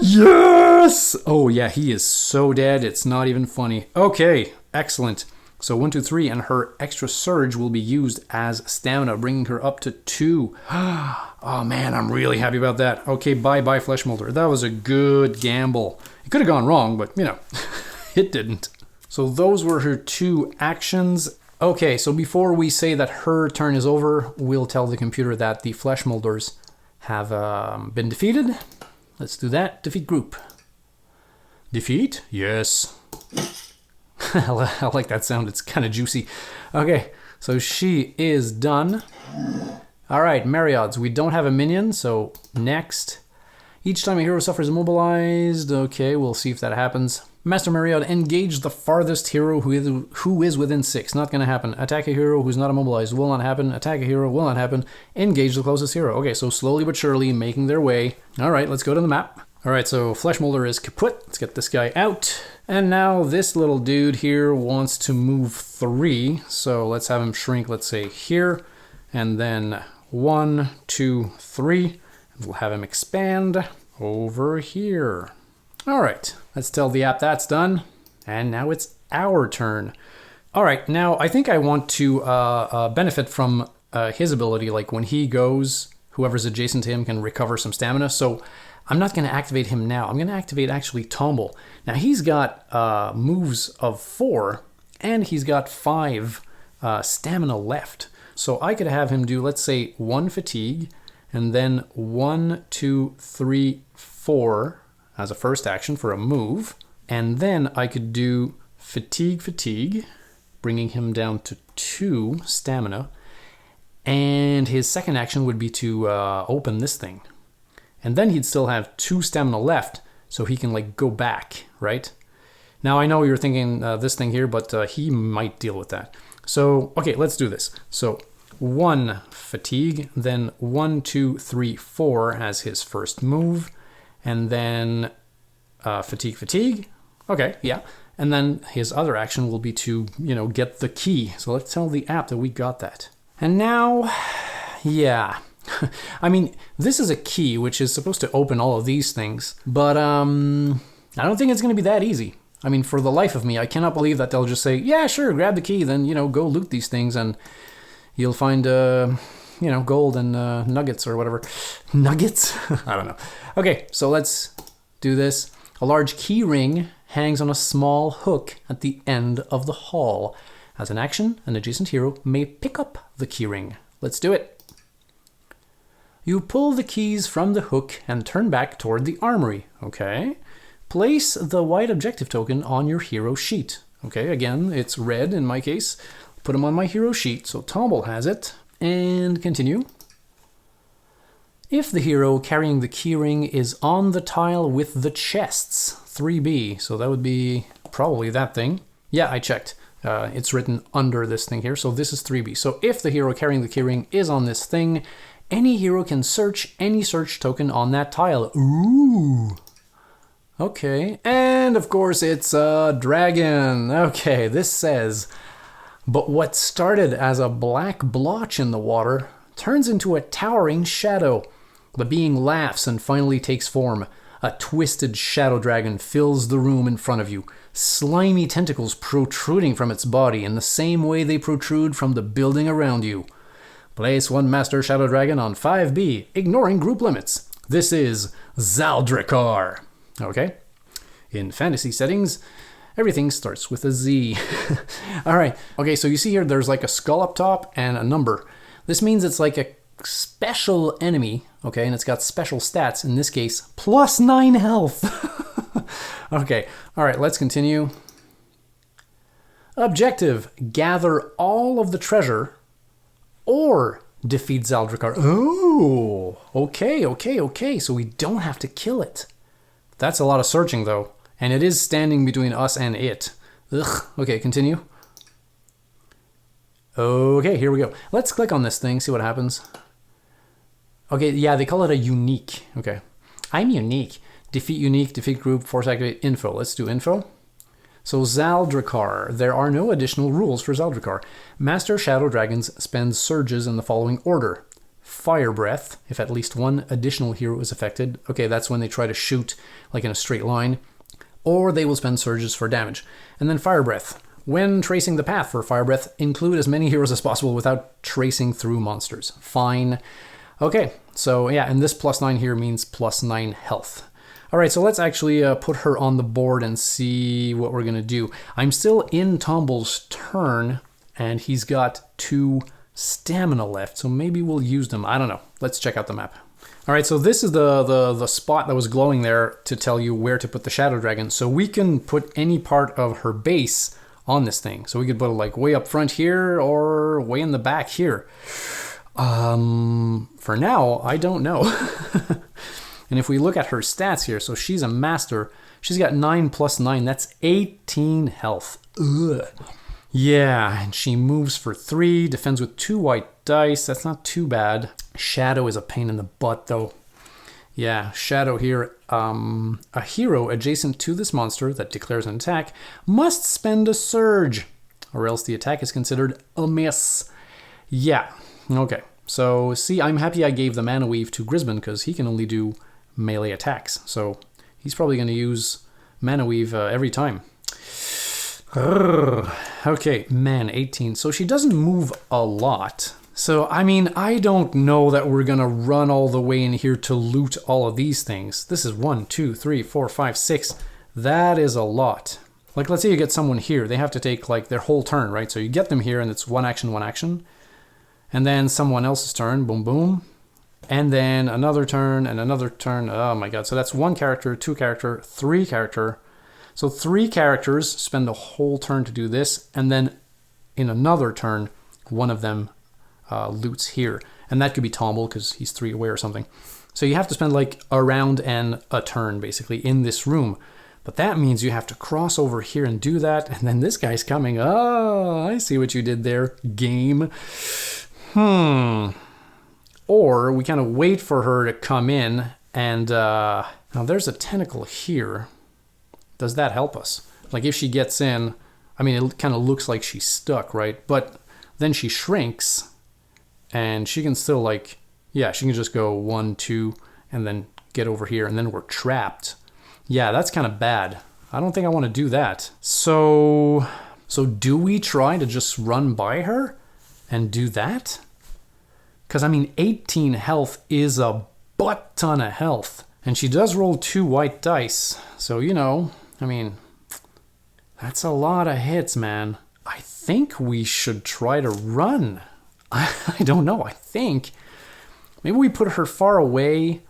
Yes! Oh, yeah, he is so dead. It's not even funny. Okay, excellent. So 1, 2, 3, and her extra surge will be used as stamina, bringing her up to 2. Oh, man, I'm really happy about that. Okay, bye-bye, Flesh Molder. That was a good gamble. It could have gone wrong, but, you know, it didn't. So those were her 2 actions. Okay, so before we say that her turn is over, we'll tell the computer that the Flesh Molders have been defeated. Let's do that. Defeat group. Defeat? Yes. I like that sound. It's kind of juicy. Okay, so she is done. All right, MacLeod's. We don't have a minion, so next. Each time a hero suffers immobilized. Okay, we'll see if that happens. Master MacLeod, engage the farthest hero who is within 6. Not going to happen. Attack a hero who's not immobilized. Will not happen. Attack a hero. Will not happen. Engage the closest hero. Okay, so slowly but surely making their way. All right, let's go to the map. All right, so Flesh Molder is kaput. Let's get this guy out. And now this little dude here wants to move 3. So let's have him shrink, let's say here. And then 1, 2, 3. We'll have him expand over here. All right, let's tell the app that's done. And now it's our turn. All right, now I think I want to benefit from his ability. Like when he goes, whoever's adjacent to him can recover some stamina. So I'm not going to activate him now. I'm going to activate actually Tomble. Now he's got moves of 4 and he's got 5 stamina left. So I could have him do, let's say, 1 fatigue and then 1, 2, 3, 4 as a first action for a move. And then I could do fatigue, bringing him down to 2 stamina. And his second action would be to open this thing. And then he'd still have 2 stamina left, so he can like go back, right? Now I know you're thinking this thing here, but he might deal with that. So, okay, let's do this. So 1 fatigue, then 1, 2, 3, 4 as his first move, and then fatigue. Okay, yeah. And then his other action will be to, get the key. So let's tell the app that we got that. And now, yeah. I mean, this is a key which is supposed to open all of these things, but I don't think it's going to be that easy. I mean, for the life of me, I cannot believe that they'll just say, yeah, sure, grab the key, then, go loot these things, and you'll find, gold and nuggets or whatever. Nuggets? I don't know. Okay, so let's do this. A large key ring hangs on a small hook at the end of the hall. As an action, an adjacent hero may pick up the key ring. Let's do it. You pull the keys from the hook and turn back toward the armory. Okay. Place the white objective token on your hero sheet. Okay, again, it's red in my case. Put them on my hero sheet, so Tomble has it. And continue. If the hero carrying the keyring is on the tile with the chests, 3B, so that would be probably that thing. Yeah, I checked. It's written under this thing here, so this is 3B. So if the hero carrying the keyring is on this thing, any hero can search any search token on that tile. Ooh. Okay, and of course it's a dragon. Okay, this says, but what started as a black blotch in the water turns into a towering shadow. The being laughs and finally takes form. A twisted shadow dragon fills the room in front of you, slimy tentacles protruding from its body in the same way they protrude from the building around you. Place 1 Master Shadow Dragon on 5B, ignoring group limits. This is Zaldrikar. Okay. In fantasy settings, everything starts with a Z. All right. Okay, so you see here there's like a skull up top and a number. This means it's like a special enemy, okay, and it's got special stats, in this case, +9 health. Okay, all right, let's continue. Objective, gather all of the treasure or defeat Zaldrikar. Oh, okay, so we don't have to kill it. That's a lot of searching, though, and it is standing between us and it. Ugh, okay, continue. Okay, here we go. Let's click on this thing, see what happens. Okay, yeah, they call it a unique. Okay, I'm unique. Defeat unique, defeat group, force activate info. Let's do info. So Zaldrikar, there are no additional rules for Zaldrikar. Master Shadow Dragons spend surges in the following order. Fire Breath, if at least 1 additional hero is affected. Okay, that's when they try to shoot like in a straight line. Or they will spend surges for damage. And then Fire Breath. When tracing the path for Fire Breath, include as many heroes as possible without tracing through monsters. Fine. Okay, so yeah, and this +9 here means +9 health. All right, so let's actually put her on the board and see what we're gonna do. I'm still in Tomble's turn, and he's got 2 stamina left, so maybe we'll use them. I don't know. Let's check out the map. All right, so this is the spot that was glowing there to tell you where to put the Shadow Dragon. So we can put any part of her base on this thing. So we could put it like way up front here or way in the back here. For now, I don't know. And if we look at her stats here, so she's a master. She's got 9 + 9. That's 18 health. Ugh. Yeah, and she moves for 3, defends with 2 white dice. That's not too bad. Shadow is a pain in the butt, though. Yeah, shadow here. A hero adjacent to this monster that declares an attack must spend a surge, or else the attack is considered a miss. Yeah, okay. So, see, I'm happy I gave the Mana Weave to Grisman because he can only do melee attacks. So, he's probably going to use Mana Weave every time. Okay, man, 18. So she doesn't move a lot. So, I mean, I don't know that we're going to run all the way in here to loot all of these things. This is 1, 2, 3, 4, 5, 6. That is a lot. Like, let's say you get someone here. They have to take, like, their whole turn, right? So you get them here, and it's one action, one action. And then someone else's turn, boom, boom. And then another turn, and another turn. Oh, my God. So that's 1 character, 2 character, 3 character. So 3 characters spend the whole turn to do this. And then in another turn, one of them loots here, and that could be Tomble because he's 3 away or something. So you have to spend like a round and a turn basically in this room, but that means you have to cross over here and do that, and then this guy's coming. Oh, I see what you did there, game. Or we kind of wait for her to come in, and now there's a tentacle here. Does that help us? Like if she gets in, I mean, it kind of looks like she's stuck, right? But then she shrinks. And she can still like, yeah, she can just go 1, 2, and then get over here, and then we're trapped. Yeah, that's kind of bad. I don't think I want to do that. So do we try to just run by her and do that? Because, I mean, 18 health is a butt ton of health. And she does roll 2 white dice. So, you know, I mean, that's a lot of hits, man. I think we should try to run. I don't know. I think maybe we put her far away.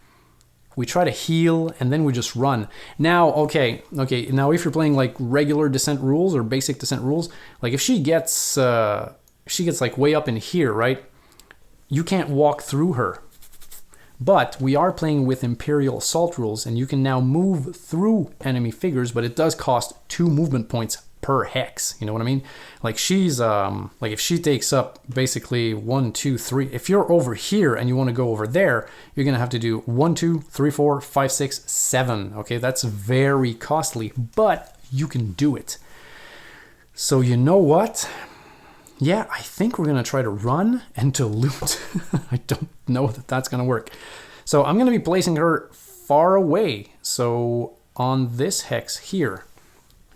We try to heal and then we just run. Now, okay. Now, if you're playing like regular descent rules or basic descent rules, like if she gets like way up in here, right? You can't walk through her. But we are playing with Imperial Assault rules, and you can now move through enemy figures, but it does cost 2 movement points per hex. You know what I mean? Like she's like if she takes up basically 1, 2, 3. If you're over here and you want to go over there, you're gonna have to do 1, 2, 3, 4, 5, 6, 7. Okay, that's very costly, but you can do it. So you know what? Yeah, I think we're gonna try to run and to loot. I don't know that that's gonna work. So I'm gonna be placing her far away. So on this hex here.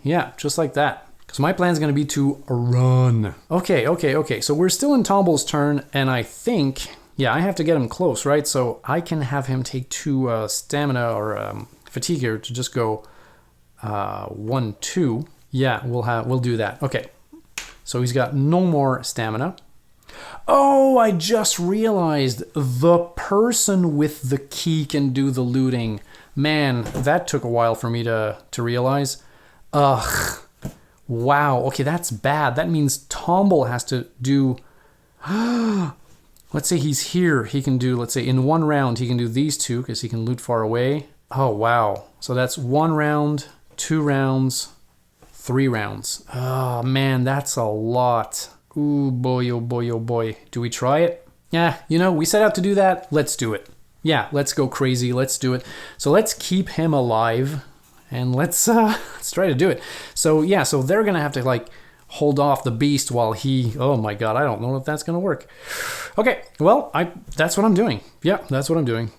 Yeah, just like that. Because my plan is going to be to run. Okay. So we're still in Tomble's turn, and I think, yeah, I have to get him close, right? So I can have him take 2 stamina or fatigue here to just go 1, 2. Yeah, we'll do that. Okay. So he's got no more stamina. Oh, I just realized the person with the key can do the looting. Man, that took a while for me to realize. Ugh. Wow. Okay, that's bad. That means Tomble has to do... Let's say he's here. He can do, let's say, in 1 round, he can do these 2 because he can loot far away. Oh, wow. So that's 1 round, 2 rounds, 3 rounds. Oh, man, that's a lot. Ooh, boy, oh, boy, oh, boy. Do we try it? Yeah, you know, we set out to do that. Let's do it. Yeah, let's go crazy. Let's do it. So let's keep him alive. And let's try to do it. So yeah, so they're gonna have to like hold off the beast while he. Oh my God, I don't know if that's gonna work. Okay, well, that's what I'm doing. Yeah, that's what I'm doing.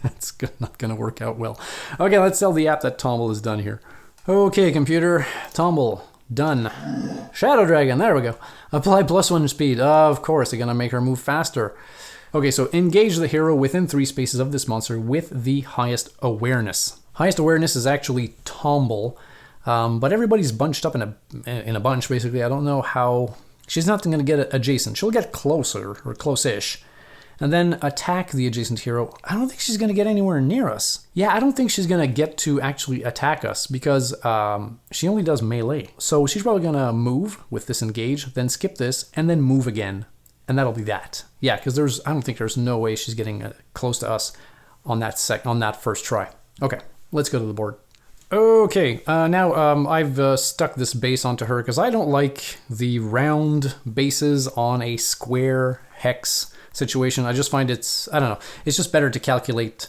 That's not gonna work out well. Okay, let's tell the app that Tomble is done here. Okay, computer, Tomble done. Shadow Dragon, there we go. Apply +1 speed. Of course, they're gonna make her move faster. Okay, so engage the hero within 3 spaces of this monster with the highest awareness. Highest awareness is actually Tomble, but everybody's bunched up in a bunch, basically. I don't know how... She's not going to get adjacent. She'll get closer, or close-ish, and then attack the adjacent hero. I don't think she's going to get anywhere near us. Yeah, I don't think she's going to get to actually attack us, because she only does melee. So she's probably going to move with this engage, then skip this, and then move again. And that'll be that. Yeah, because I don't think there's no way she's getting close to us on that first try. Okay. Let's go to the board. Okay, now I've stuck this base onto her because I don't like the round bases on a square hex situation. I just find I don't know, it's just better to calculate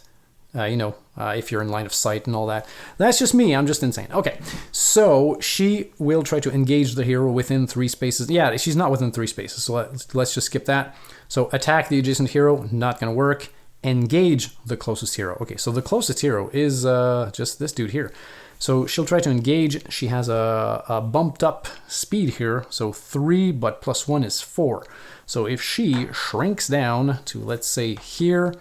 if you're in line of sight and all that. That's just me. I'm just insane. Okay, so she will try to engage the hero within 3 spaces. Yeah, she's not within 3 spaces, so let's just skip that. So attack the adjacent hero, not going to work. Engage the closest hero. Okay, so the closest hero is just this dude here. So she'll try to engage. She has a bumped up speed here. So 3, but +1 is 4. So if she shrinks down to, let's say, here,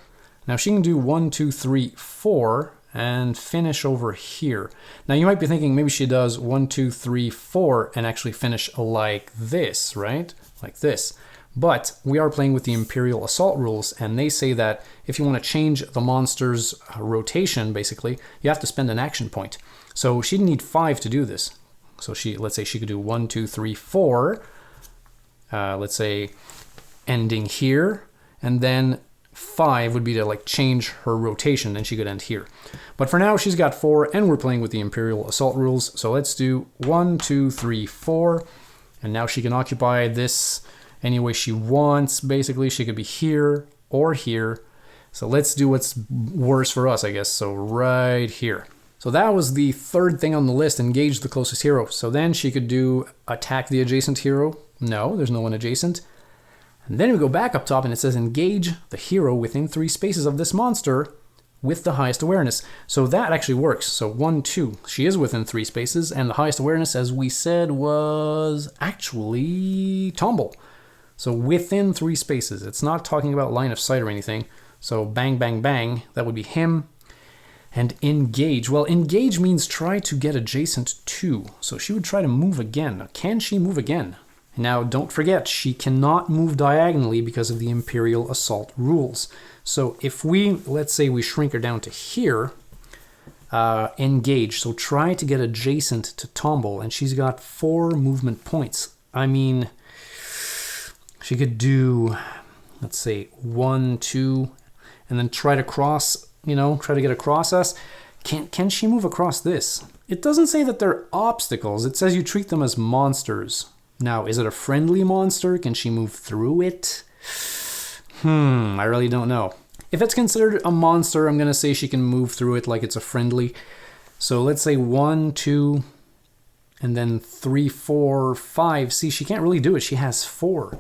now she can do 1, 2, 3, 4 and finish over here. Now you might be thinking maybe she does 1, 2, 3, 4 and actually finish like this, right? Like this. But we are playing with the Imperial Assault rules, and they say that if you want to change the monster's rotation, basically, you have to spend an action point. So she'd need 5 to do this. So let's say she could do 1, 2, 3, 4. Let's say ending here, and then 5 would be to like change her rotation, and she could end here. But for now, she's got 4, and we're playing with the Imperial Assault rules. So let's do 1, 2, 3, 4, and now she can occupy this any way she wants. Basically, she could be here or here. So let's do what's worse for us, I guess. So right here. So that was the 3rd thing on the list, engage the closest hero. So then she could do attack the adjacent hero. No, there's no one adjacent. And then we go back up top and it says engage the hero within 3 spaces of this monster with the highest awareness. So that actually works. So 1, 2, she is within 3 spaces, and the highest awareness, as we said, was actually Tumble. So within 3 spaces. It's not talking about line of sight or anything. So bang, bang, bang, that would be him. And engage. Well, engage means try to get adjacent to. So she would try to move again. Can she move again? Now, don't forget, she cannot move diagonally because of the Imperial Assault rules. So if let's say we shrink her down to here, engage. So try to get adjacent to Tumble, and she's got 4 movement points. I mean, she could do, let's say, 1, 2, and then try to cross, try to get across us. Can she move across this? It doesn't say that they're obstacles. It says you treat them as monsters. Now, is it a friendly monster? Can she move through it? I really don't know. If it's considered a monster, I'm going to say she can move through it like it's a friendly. So let's say 1, 2, and then 3, 4, 5. See, she can't really do it. She has 4.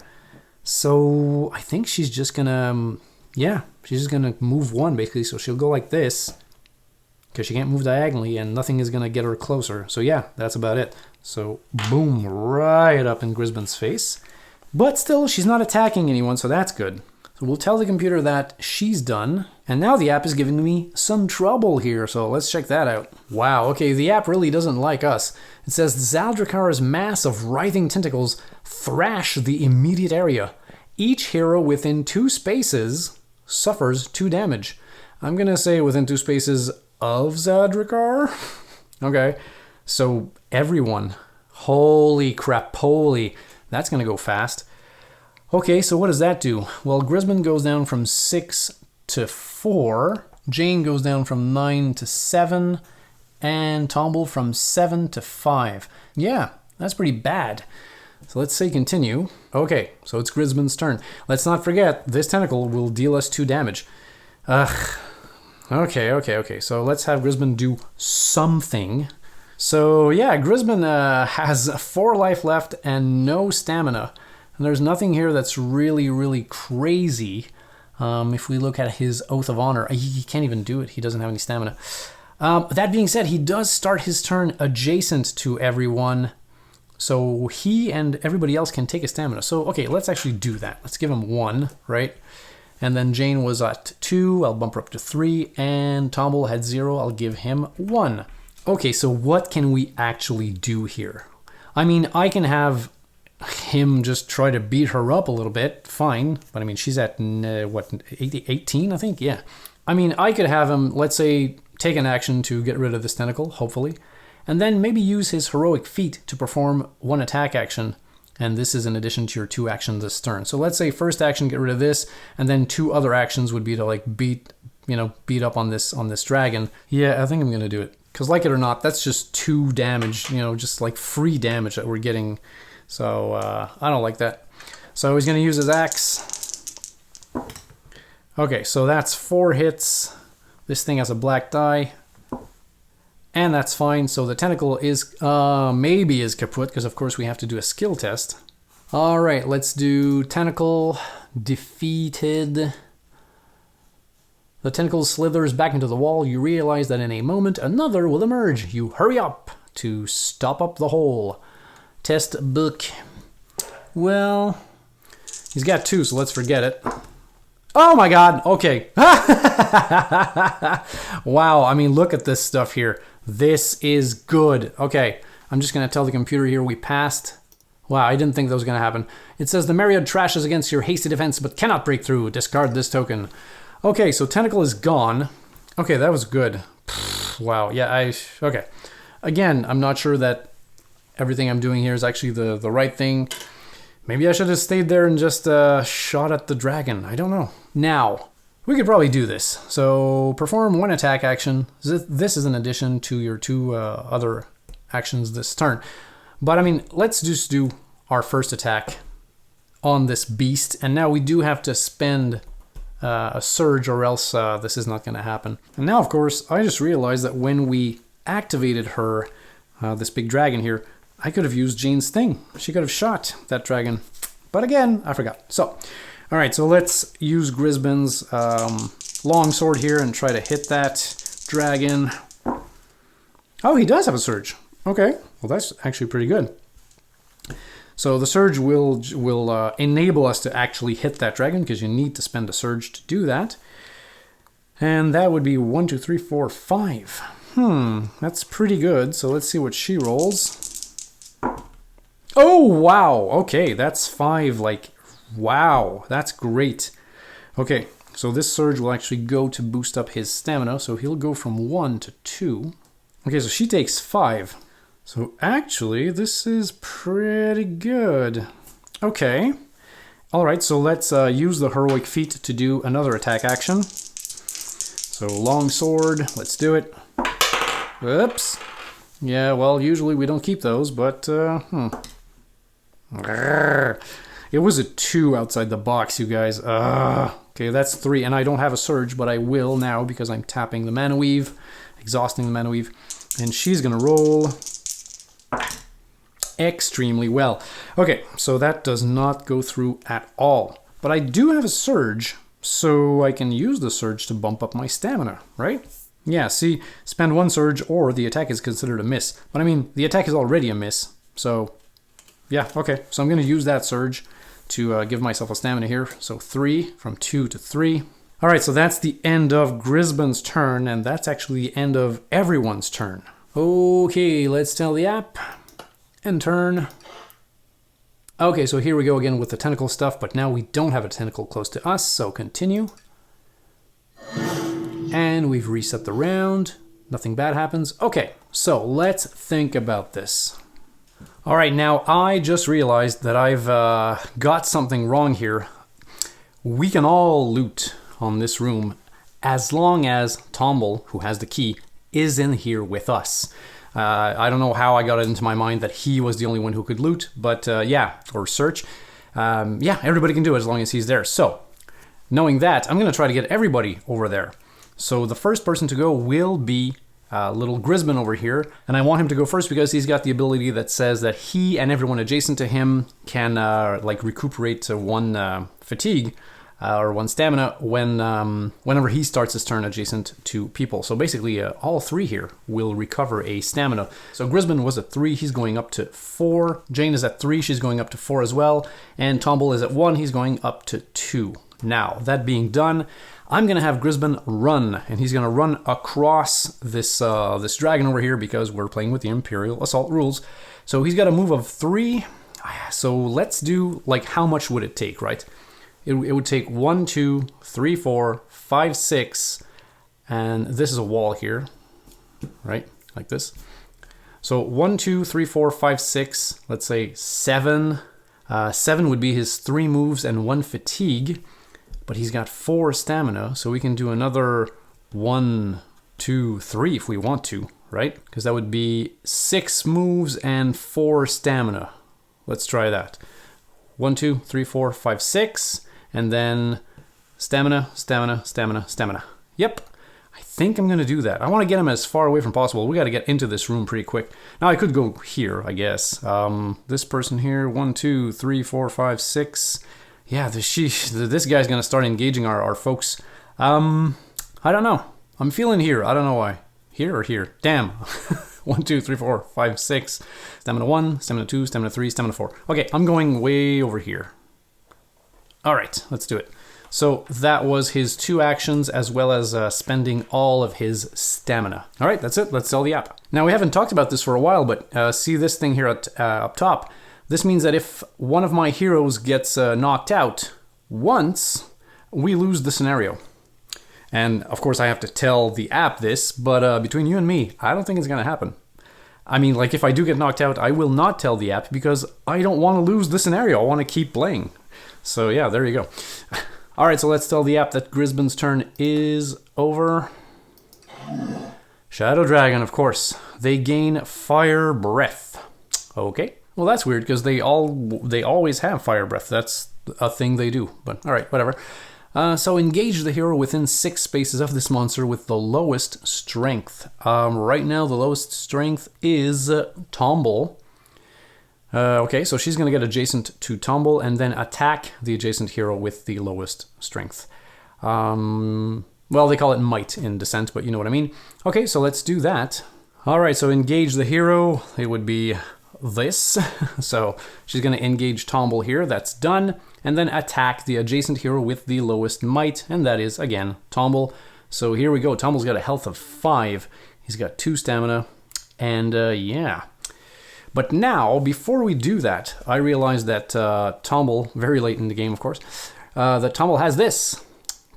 So I think she's just gonna, she's just gonna move 1 basically. So she'll go like this because she can't move diagonally, and nothing is gonna get her closer. So yeah, that's about it. So boom, right up in Grisbin's face. But still, she's not attacking anyone, so that's good. So we'll tell the computer that she's done. And now the app is giving me some trouble here, so let's check that out. Wow, okay, the app really doesn't like us. It says Zaldrakar's mass of writhing tentacles thrash the immediate area. Each hero within 2 spaces suffers 2 damage. I'm gonna say within 2 spaces of Zaldrakar. Okay, so everyone. Holy crap, that's gonna go fast. Okay, so what does that do? Well, Grisbin goes down from 6 to 4. Jane goes down from 9 to 7. And Tumble from 7 to 5. Yeah, that's pretty bad. So let's say continue. Okay, so it's Grisbin's turn. Let's not forget, this tentacle will deal us 2 damage. Okay. So let's have Grisbin do something. So yeah, Grisbin has 4 life left and no stamina. And there's nothing here that's really, really crazy. If we look at his Oath of Honor, he can't even do it. He doesn't have any stamina. That being said, he does start his turn adjacent to everyone. So he and everybody else can take a stamina. So, okay, let's actually do that. Let's give him 1, right? And then Jane was at 2. I'll bump her up to 3. And Tumble had 0. I'll give him 1. Okay, so what can we actually do here? I mean, I can have him just try to beat her up a little bit. Fine. But I mean, she's at, 18, I think? Yeah. I mean, I could have him, let's say, take an action to get rid of this tentacle, hopefully. And then maybe use his heroic feat to perform 1 attack action. And this is in addition to your 2 actions this turn. So let's say first action, get rid of this. And then 2 other actions would be to like beat up on this dragon. Yeah, I think I'm going to do it. Because like it or not, that's just 2 damage, just like free damage that we're getting. So I don't like that. So he's going to use his axe. Okay, so that's 4 hits. This thing has a black die. And that's fine. So the tentacle is maybe is kaput, because of course we have to do a skill test. All right, let's do tentacle defeated. The tentacle slithers back into the wall. You realize that in a moment another will emerge. You hurry up to stop up the hole. Test book. Well, he's got 2, so let's forget it. Oh my god, okay. Wow, I mean, look at this stuff here. This is good. Okay, I'm just going to tell the computer here we passed. Wow, I didn't think that was going to happen. It says the MacLeod trashes against your hasty defense but cannot break through. Discard this token. Okay, so tentacle is gone. Okay, that was good. Wow, yeah, okay. Again, I'm not sure that everything I'm doing here is actually the right thing. Maybe I should have stayed there and just shot at the dragon. I don't know. Now, we could probably do this. So, perform 1 attack action. This is in addition to your 2 other actions this turn. But I mean, let's just do our first attack on this beast. And now we do have to spend a surge, or else this is not going to happen. And now, of course, I just realized that when we activated her, this big dragon here, I could have used Jane's thing. She could have shot that dragon. But again, I forgot. So, all right, so let's use Grisbin's long sword here and try to hit that dragon. Oh, he does have a surge. Okay, well, that's actually pretty good. So the surge will enable us to actually hit that dragon, because you need to spend a surge to do that. And that would be 1, 2, 3, 4, 5. That's pretty good. So let's see what she rolls. Oh, wow. Okay, that's 5. Like, wow, that's great. Okay, so this surge will actually go to boost up his stamina. So he'll go from 1 to 2. Okay, so she takes 5. So actually, this is pretty good. Okay. All right, so let's use the heroic feat to do another attack action. So long sword, let's do it. Whoops. Yeah, well, usually we don't keep those, but it was a 2 outside the box, you guys. Okay, that's 3, and I don't have a surge, but I will now because I'm tapping the mana weave, exhausting the mana weave, and she's gonna roll extremely well. Okay, so that does not go through at all, but I do have a surge, so I can use the surge to bump up my stamina, right? Yeah, see, spend 1 surge or the attack is considered a miss. But I mean, the attack is already a miss, so yeah, okay. So I'm going to use that surge to give myself a stamina here. So 3, from 2 to 3. All right, so that's the end of Grisbin's turn, and that's actually the end of everyone's turn. Okay, let's tell the app. End turn. Okay, so here we go again with the tentacle stuff, but now we don't have a tentacle close to us, so continue. And we've reset the round. Nothing bad happens. Okay, so let's think about this. All right, now I just realized that I've got something wrong here. We can all loot on this room as long as Tomble, who has the key, is in here with us. I don't know how I got it into my mind that he was the only one who could loot, but yeah, or search. Yeah, everybody can do it as long as he's there. So, knowing that, I'm going to try to get everybody over there. So the first person to go will be little Grisbin over here, and I want him to go first because he's got the ability that says that he and everyone adjacent to him can like recuperate to 1 fatigue or 1 stamina whenever he starts his turn adjacent to people. So basically all 3 here will recover a stamina. So Grisbin was at 3, he's going up to 4. Jane is at 3, she's going up to 4 as well. And Tomble is at 1, he's going up to 2. Now, that being done, I'm going to have Grisbin run, and he's going to run across this this dragon over here because we're playing with the Imperial Assault rules. So he's got a move of 3. So let's do, like, how much would it take, right? It would take 1, 2, 3, 4, 5, 6, and this is a wall here, right? Like this. So 1, 2, 3, 4, 5, 6, let's say 7. 7 would be his 3 moves and 1 fatigue. But he's got 4 stamina, so we can do another 1, 2, 3 if we want to, right? Because that would be 6 moves and 4 stamina. Let's try that. 1, 2, 3, 4, 5, 6, and then stamina, stamina, stamina, stamina. Yep, I think I'm going to do that. I want to get him as far away from possible. We got to get into this room pretty quick. Now, I could go here, I guess. This person here, 1, 2, 3, 4, 5, 6. Yeah, this guy's going to start engaging our folks. I don't know. I'm feeling here. I don't know why. Here or here? Damn. 1, 2, 3, 4, 5, 6. Stamina 1, stamina 2, stamina 3, stamina 4. Okay, I'm going way over here. All right, let's do it. So that was his 2 actions as well as spending all of his stamina. All right, that's it. Let's sell the app. Now, we haven't talked about this for a while, but see this thing here up top? This means that if one of my heroes gets knocked out once, we lose the scenario. And of course, I have to tell the app this, but between you and me, I don't think it's going to happen. I mean, like if I do get knocked out, I will not tell the app because I don't want to lose the scenario. I want to keep playing. So yeah, there you go. All right, so let's tell the app that Grisbin's turn is over. Shadow Dragon, of course. They gain fire breath. Okay. Well, that's weird because they always have fire breath. That's a thing they do. But all right, whatever. So engage the hero within 6 spaces of this monster with the lowest strength. Right now, the lowest strength is Tomble. Okay, so she's going to get adjacent to Tomble and then attack the adjacent hero with the lowest strength. Well, they call it might in Descent, but you know what I mean. Okay, so let's do that. All right, so engage the hero. It would be this. So she's going to engage Tomble here. That's done. And then attack the adjacent hero with the lowest might. And that is, again, Tomble. So here we go. Tomble's got a health of 5. He's got 2 stamina. And yeah. But now, before we do that, I realized that Tomble, very late in the game, of course, that Tomble has this.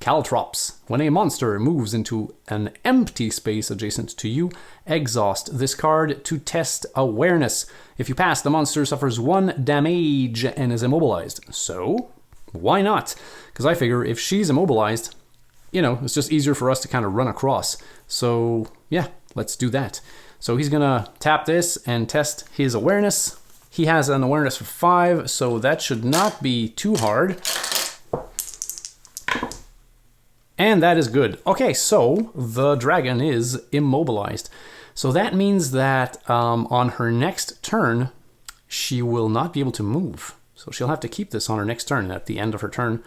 Caltrops. When a monster moves into an empty space adjacent to you, exhaust this card to test awareness. If you pass, the monster suffers 1 damage and is immobilized. So, why not? Because I figure if she's immobilized, you know, it's just easier for us to kind of run across. So, yeah, let's do that. So he's going to tap this and test his awareness. He has an awareness of 5, so that should not be too hard. And that is good. Okay, so the dragon is immobilized. So that means that on her next turn, she will not be able to move. So she'll have to keep this on her next turn. At the end of her turn,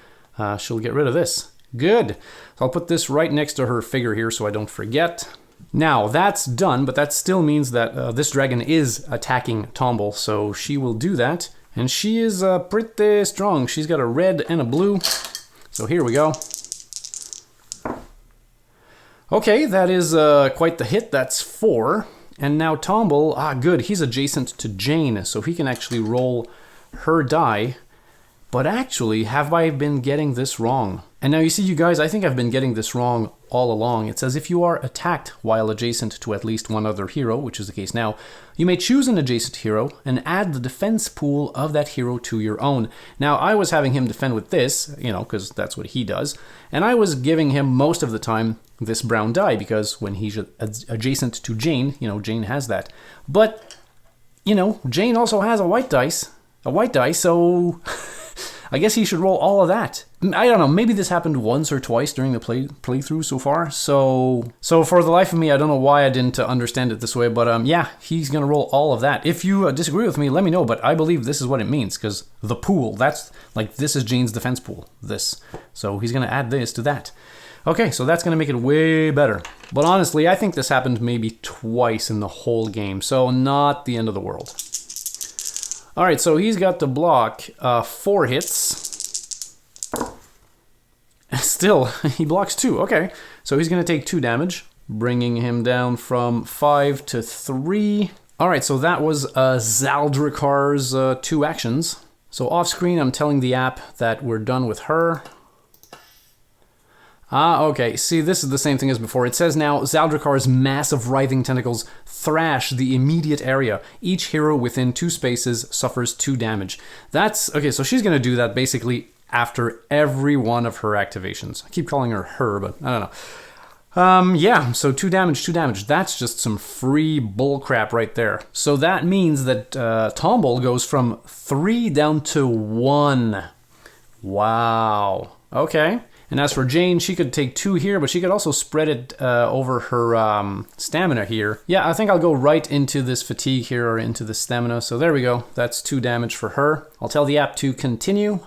she'll get rid of this. Good. So I'll put this right next to her figure here so I don't forget. Now, that's done, but that still means that this dragon is attacking Tomble, so she will do that. And she is pretty strong. She's got a red and a blue. So here we go. Okay, that is quite the hit. That's 4. And now Tomble, good, he's adjacent to Jane, so he can actually roll her die. But actually, have I been getting this wrong? And now you see, you guys, I think I've been getting this wrong all along. It says if you are attacked while adjacent to at least one other hero, which is the case now, you may choose an adjacent hero and add the defense pool of that hero to your own. Now, I was having him defend with this, you know, because that's what he does. And I was giving him most of the time this brown die because when he's adjacent to Jane, you know, Jane has that. But, you know, Jane also has a white die, so I guess he should roll all of that. I don't know, maybe this happened once or twice during the playthrough so far. So for the life of me, I don't know why I didn't understand it this way, but yeah, he's going to roll all of that. If you disagree with me, let me know, but I believe this is what it means, because the pool, that's, like, this is Jane's defense pool, this. So he's going to add this to that. Okay, so that's going to make it way better. But honestly, I think this happened maybe twice in the whole game, so not the end of the world. All right, so he's got to block 4 hits. Still, he blocks 2. Okay, so he's going to take 2 damage, bringing him down from 5 to 3. All right, so that was Zaldrikar's 2 actions. So off screen, I'm telling the app that we're done with her. Okay, see, this is the same thing as before. It says now, Zaldrikar's massive writhing tentacles thrash the immediate area. Each hero within 2 spaces suffers 2 damage. That's, okay, so she's going to do that basically after every one of her activations. I keep calling her, but I don't know. Yeah, so 2 damage, 2 damage. That's just some free bullcrap right there. So that means that Tomble goes from 3 down to 1. Wow. Okay. And as for Jane, she could take 2 here, but she could also spread it over her stamina here. Yeah, I think I'll go right into this fatigue here, or into the stamina. So there we go. That's 2 damage for her. I'll tell the app to continue.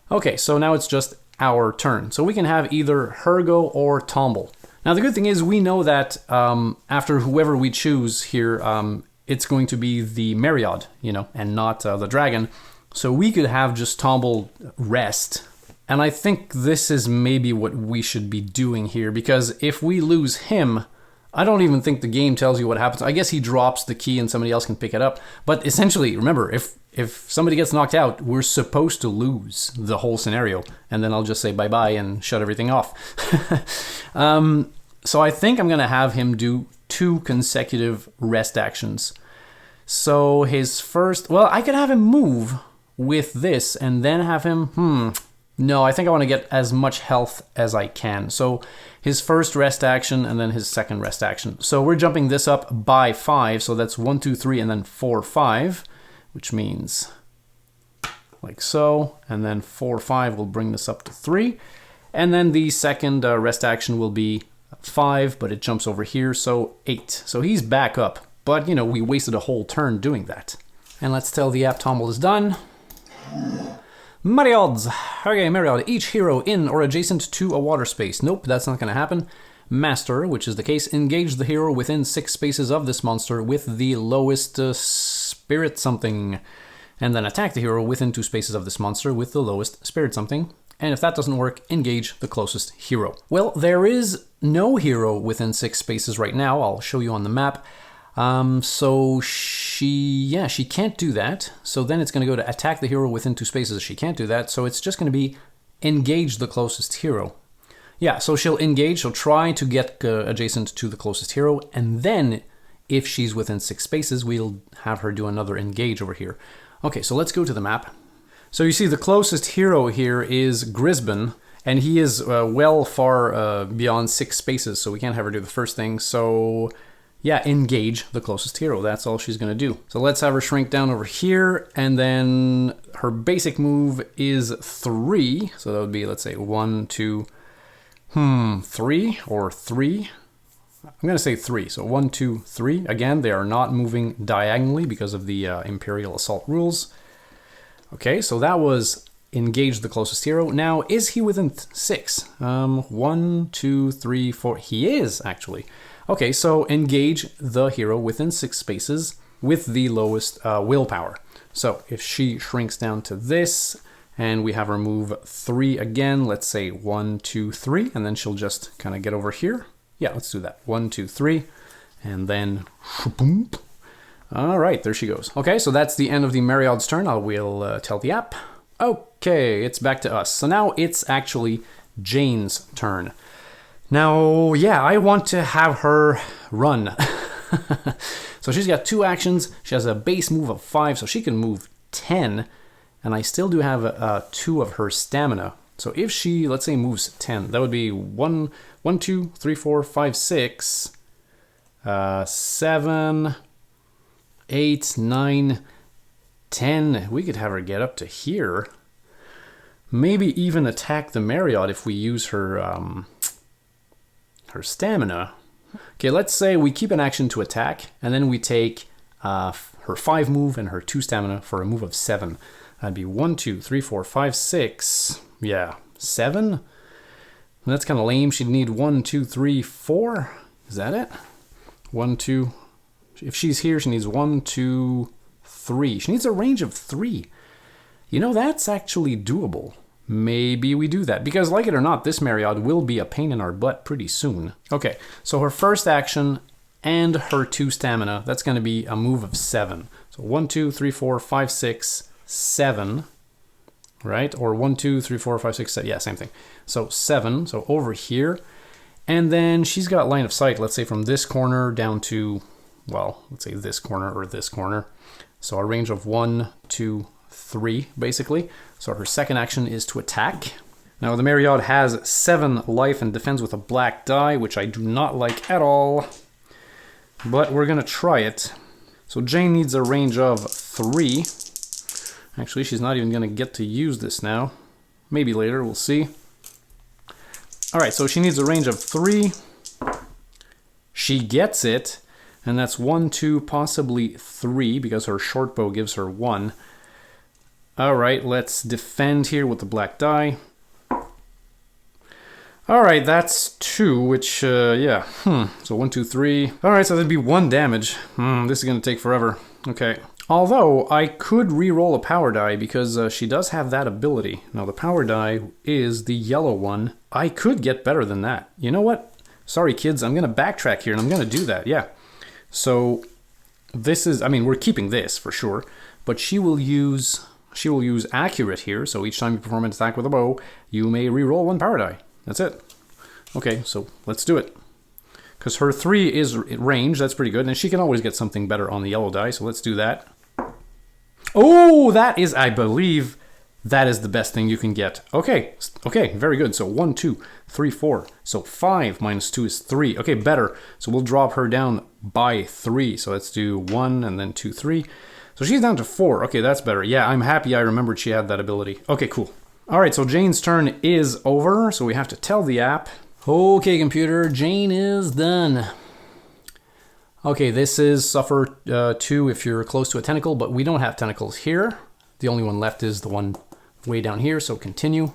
Okay, so now it's just our turn. So we can have either her go or Tomble. Now the good thing is we know that after whoever we choose here, it's going to be the MacLeod, you know, and not the dragon. So we could have just Tomble rest. And I think this is maybe what we should be doing here, because if we lose him, I don't even think the game tells you what happens. I guess he drops the key and somebody else can pick it up. But essentially, remember, if somebody gets knocked out, we're supposed to lose the whole scenario. And then I'll just say bye-bye and shut everything off. So I think I'm going to have him do 2 consecutive rest actions. So his first... Well, I could have him move with this and then have him... No, I think I want to get as much health as I can. So his first rest action and then his second rest action. So we're jumping this up by 5. So that's 1, 2, 3, and then 4, 5. Which means like so. And then 4, 5 will bring this up to 3. And then the second rest action will be 5, but it jumps over here, so 8. So he's back up. But, you know, we wasted a whole turn doing that. And let's tell the app Tomble is done. MacLeod's. Okay, MacLeod. Each hero in or adjacent to a water space. Nope, that's not going to happen. Master, which is the case, engage the hero within 6 spaces of this monster with the lowest spirit something. And then attack the hero within 2 spaces of this monster with the lowest spirit something. And if that doesn't work, engage the closest hero. Well, there is no hero within 6 spaces right now. I'll show you on the map. So she can't do that. So then it's going to go to attack the hero within 2 spaces. She can't do that. So it's just going to be engage the closest hero. Yeah, so she'll engage. She'll try to get adjacent to the closest hero. And then if she's within 6 spaces, we'll have her do another engage over here. Okay, so let's go to the map. So you see the closest hero here is Grisbin. And he is well far beyond 6 spaces. So we can't have her do the first thing. So... yeah, engage the closest hero. That's all she's going to do. So let's have her shrink down over here. And then her basic move is 3. So that would be, let's say, 1, 2, 3 or 3. I'm going to say 3. So 1, 2, 3. Again, they are not moving diagonally because of the Imperial Assault rules. Okay, so that was engage the closest hero. Now, is he within 6? 1, 2, 3, 4. He is, actually. Okay, so engage the hero within 6 spaces with the lowest willpower. So if she shrinks down to this, and we have her move 3 again, let's say 1, 2, 3, and then she'll just kind of get over here. Yeah, let's do that. 1, 2, 3, and then... all right, there she goes. Okay, so that's the end of the MacLeod's turn. I will tell the app. Okay, it's back to us. So now it's actually Jane's turn. Now, yeah, I want to have her run. So she's got 2 actions. She has a base move of 5, so she can move 10. And I still do have 2 of her stamina. So if she, let's say, moves 10, that would be 1, 2, 3, 4, 5, 6, 7, 8, 9, 10. We could have her get up to here. Maybe even attack the MacLeod if we use her... her stamina. Okay, let's say we keep an action to attack, and then we take her 5 move and her 2 stamina for a move of 7. That'd be 1, 2, 3, 4, 5, 6. Yeah, 7? That's kind of lame. She'd need 1, 2, 3, 4. Is that it? 1, 2. If she's here, she needs 1, 2, 3. She needs a range of 3. You know, that's actually doable. Maybe we do that, because like it or not, this MacLeod will be a pain in our butt pretty soon. Okay, so her first action and her 2 stamina, that's going to be a move of 7. So 1, 2, 3, 4, 5, 6, 7, right? Or 1, 2, 3, 4, 5, 6, 7, yeah, same thing. So 7, so over here. And then she's got line of sight, let's say from this corner down to, well, let's say this corner or this corner. So a range of 1, 2, 3, basically. So her second action is to attack. Now the MacLeod has 7 life and defends with a black die, which I do not like at all. But we're gonna try it. So Jane needs a range of 3. Actually, she's not even gonna get to use this now. Maybe later, we'll see. All right, so she needs a range of 3. She gets it, and that's 1, 2, possibly 3, because her short bow gives her 1. All right, let's defend here with the black die. All right, that's 2, which, yeah. So 1, 2, 3. All right, so that'd be 1 damage. This is going to take forever. Okay. Although, I could re-roll a power die because she does have that ability. Now, the power die is the yellow one. I could get better than that. You know what? Sorry, kids, I'm going to backtrack here, and I'm going to do that, yeah. So, this is, I mean, we're keeping this for sure, but she will use accurate here, so each time you perform an attack with a bow, you may re-roll 1 power die. That's it. Okay, so let's do it. Because her 3 is range, that's pretty good, and she can always get something better on the yellow die, so let's do that. Oh, that is, I believe, that is the best thing you can get. Okay, okay, very good. So 1, 2, 3, 4. So 5 minus 2 is 3. Okay, better. So we'll drop her down by 3. So let's do 1 and then 2, 3. So she's down to 4. Okay, that's better. Yeah, I'm happy I remembered she had that ability. Okay, cool. All right, so Jane's turn is over. So we have to tell the app. Okay, computer, Jane is done. Okay, this is suffer 2 if you're close to a tentacle, but we don't have tentacles here. The only one left is the one way down here, so continue.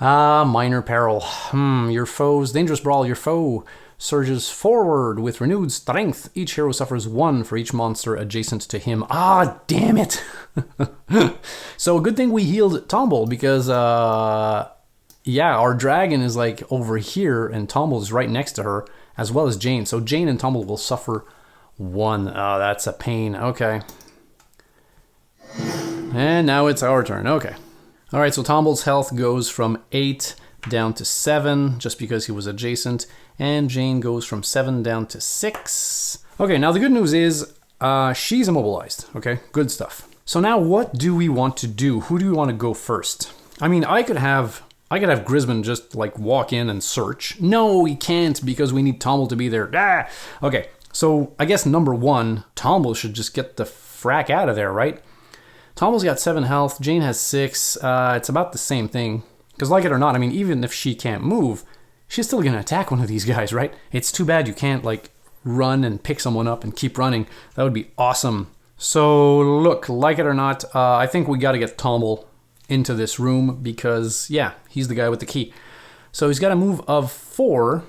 Minor peril. Your foe's dangerous brawl. Your foe surges forward with renewed strength. Each hero suffers 1 for each monster adjacent to him. Ah, damn it! So a good thing we healed Tomble because, yeah, our dragon is like over here and Tomble is right next to her, as well as Jane. So Jane and Tomble will suffer 1. Oh, that's a pain. Okay. And now it's our turn. Okay. All right, so Tomble's health goes from 8 down to 7, just because he was adjacent. And Jane goes from 7 down to 6. Okay, now the good news is she's immobilized. Okay, good stuff. So now what do we want to do? Who do we want to go first? I mean, I could have Grisman just like walk in and search. No, we can't because we need Tomble to be there. Ah! Okay, so I guess number 1, Tomble should just get the frack out of there, right? Tomble's got 7 health, Jane has 6. It's about the same thing. Because like it or not, I mean, even if she can't move, she's still going to attack one of these guys, right? It's too bad you can't like run and pick someone up and keep running. That would be awesome. So look, like it or not, I think we got to get Tomble into this room because, yeah, he's the guy with the key. So he's got a move of 4,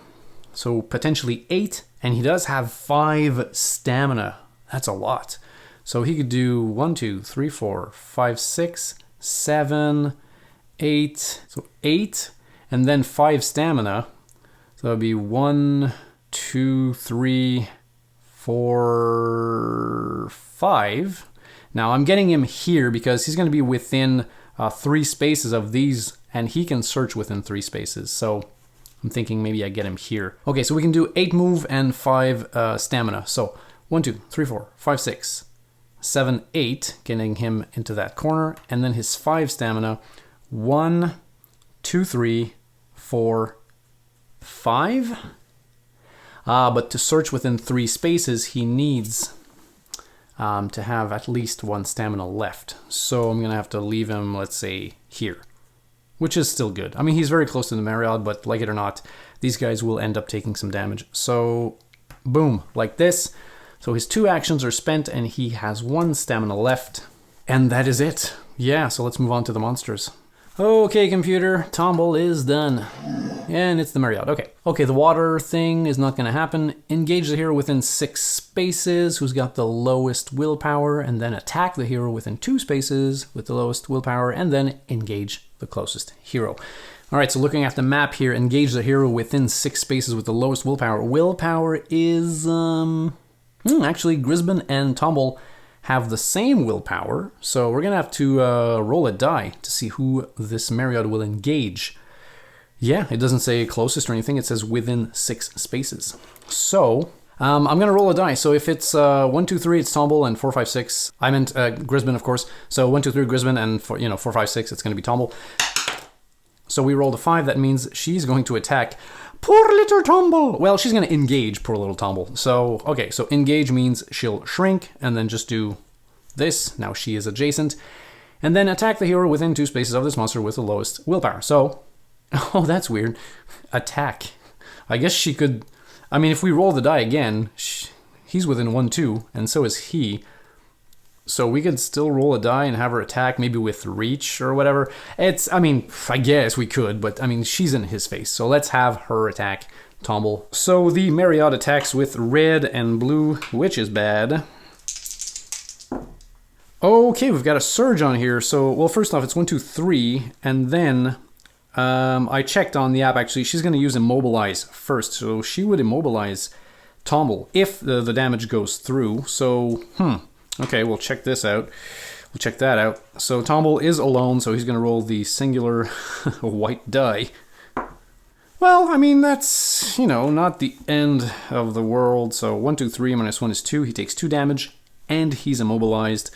so potentially 8, and he does have 5 stamina. That's a lot. So he could do 1, 2, 3, 4, 5, 6, 7, 8. So 8, and then 5 stamina. So that would be 1, 2, 3, 4, 5. Now I'm getting him here because he's going to be within 3 spaces of these, and he can search within 3 spaces. So I'm thinking maybe I get him here. Okay, so we can do 8 move and 5 stamina. So 1, 2, 3, 4, 5, 6, 7, 8, getting him into that corner, and then his 5 stamina. 1, 2, 3, 4, 5. But to search within 3 spaces, he needs to have at least 1 stamina left. So I'm going to have to leave him, let's say, here. Which is still good. I mean, he's very close to the MacLeod, but like it or not, these guys will end up taking some damage. So, boom, like this. So his 2 actions are spent, and he has 1 stamina left. And that is it. Yeah, so let's move on to the monsters. Okay, computer, Tomble is done. And it's the MacLeod. Okay. Okay, the water thing is not going to happen. Engage the hero within 6 spaces, who's got the lowest willpower, and then attack the hero within 2 spaces with the lowest willpower, and then engage the closest hero. All right, so looking at the map here, engage the hero within 6 spaces with the lowest willpower. Willpower is, actually, Grisman and Tomble have the same willpower, so we're gonna have to roll a die to see who this MacLeod will engage. Yeah, it doesn't say closest or anything, it says within 6 spaces. So, I'm gonna roll a die, so if it's 1, 2, 3, it's Tomble, and 4, 5, 6, I meant Grisman, of course, so 1, 2, 3, Grisman, and 4, 5, 6, it's gonna be Tomble. So we rolled a 5, that means she's going to attack poor little Tomble. Well, she's going to engage poor little Tomble. So, okay, so engage means she'll shrink and then just do this. Now she is adjacent. And then attack the hero within 2 spaces of this monster with the lowest willpower. So, Oh, that's weird. Attack. I guess she could... I mean, if we roll the die again, he's within 1-2, and so is he. So we could still roll a die and have her attack, maybe with reach or whatever. I mean, I guess we could, but I mean, she's in his face. So let's have her attack Tomble. So the MacLeod attacks with red and blue, which is bad. Okay, we've got a surge on here. So, well, first off, it's 1, 2, 3, and then I checked on the app, actually. She's going to use Immobilize first. So she would immobilize Tomble if the damage goes through. So, okay, we'll check this out. We'll check that out. So Tomble is alone, so he's going to roll the singular white die. Well, I mean, that's, you know, not the end of the world. So 1, 2, 3 minus 1 is 2. He takes 2 damage, and he's immobilized.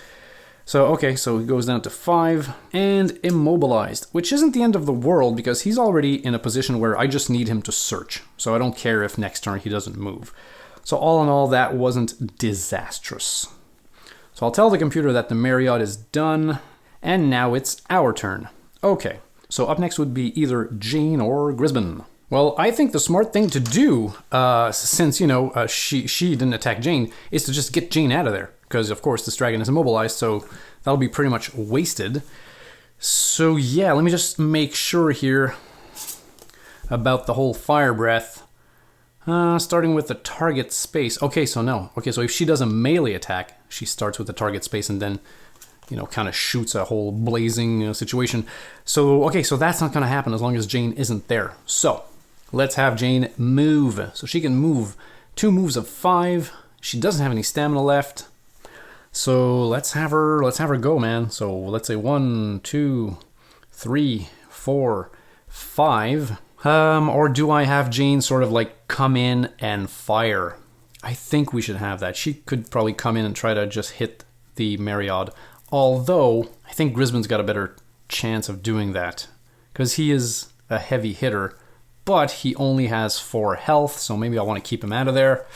So, okay, so he goes down to 5 and immobilized, which isn't the end of the world because he's already in a position where I just need him to search. So I don't care if next turn he doesn't move. So all in all, that wasn't disastrous. So I'll tell the computer that the MacLeod is done, and now it's our turn. Okay, so up next would be either Jane or Grisbin. Well, I think the smart thing to do, since, you know, she didn't attack Jane, is to just get Jane out of there. Because, of course, this dragon is immobilized, so that'll be pretty much wasted. So, yeah, let me just make sure here about the whole fire breath. Starting with the target space. Okay, so no. Okay, so if she does a melee attack, she starts with the target space and then, you know, kind of shoots a whole blazing situation. So, okay, so that's not going to happen as long as Jane isn't there. So, let's have Jane move. So she can move 2 moves of 5. She doesn't have any stamina left. So let's have her go, man. So let's say 1, 2, 3, 4, 5. Or do I have Jane sort of like come in and fire? I think we should have that. She could probably come in and try to just hit the MacLeod. Although, I think Grisbin's got a better chance of doing that. Because he is a heavy hitter. But he only has 4 health, so maybe I want to keep him out of there.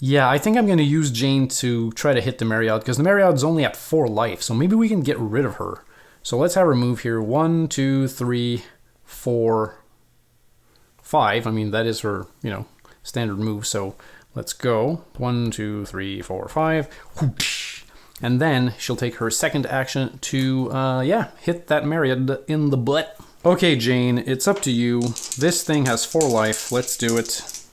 Yeah, I think I'm going to use Jane to try to hit the MacLeod, because the MacLeod's only at 4 life, so maybe we can get rid of her. So let's have her move here. 1, 2, 3, 4, 5. I mean, that is her, you know, standard move, so let's go. 1, 2, 3, 4, 5. And then she'll take her second action to, hit that MacLeod in the butt. Okay, Jane, it's up to you. This thing has 4 life. Let's do it.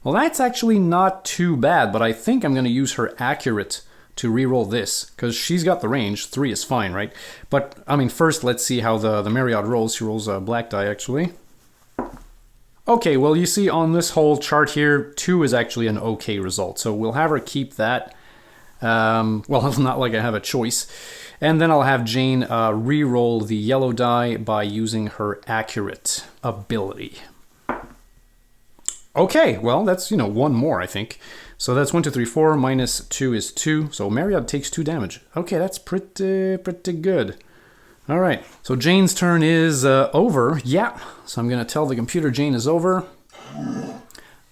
Well, that's actually not too bad, but I think I'm going to use her accurate to reroll this, because she's got the range. 3 is fine, right? But, I mean, first, let's see how the MacLeod rolls. She rolls a black die, actually. Okay, well, you see on this whole chart here, 2 is actually an okay result, so we'll have her keep that. Well, it's not like I have a choice. And then I'll have Jane re-roll the yellow die by using her accurate ability. Okay, well, that's, you know, 1 more, I think. So that's 1, 2, 3, 4, minus 2 is 2. So MacLeod takes 2 damage. Okay, that's pretty good. All right, so Jane's turn is over. Yeah, so I'm going to tell the computer Jane is over.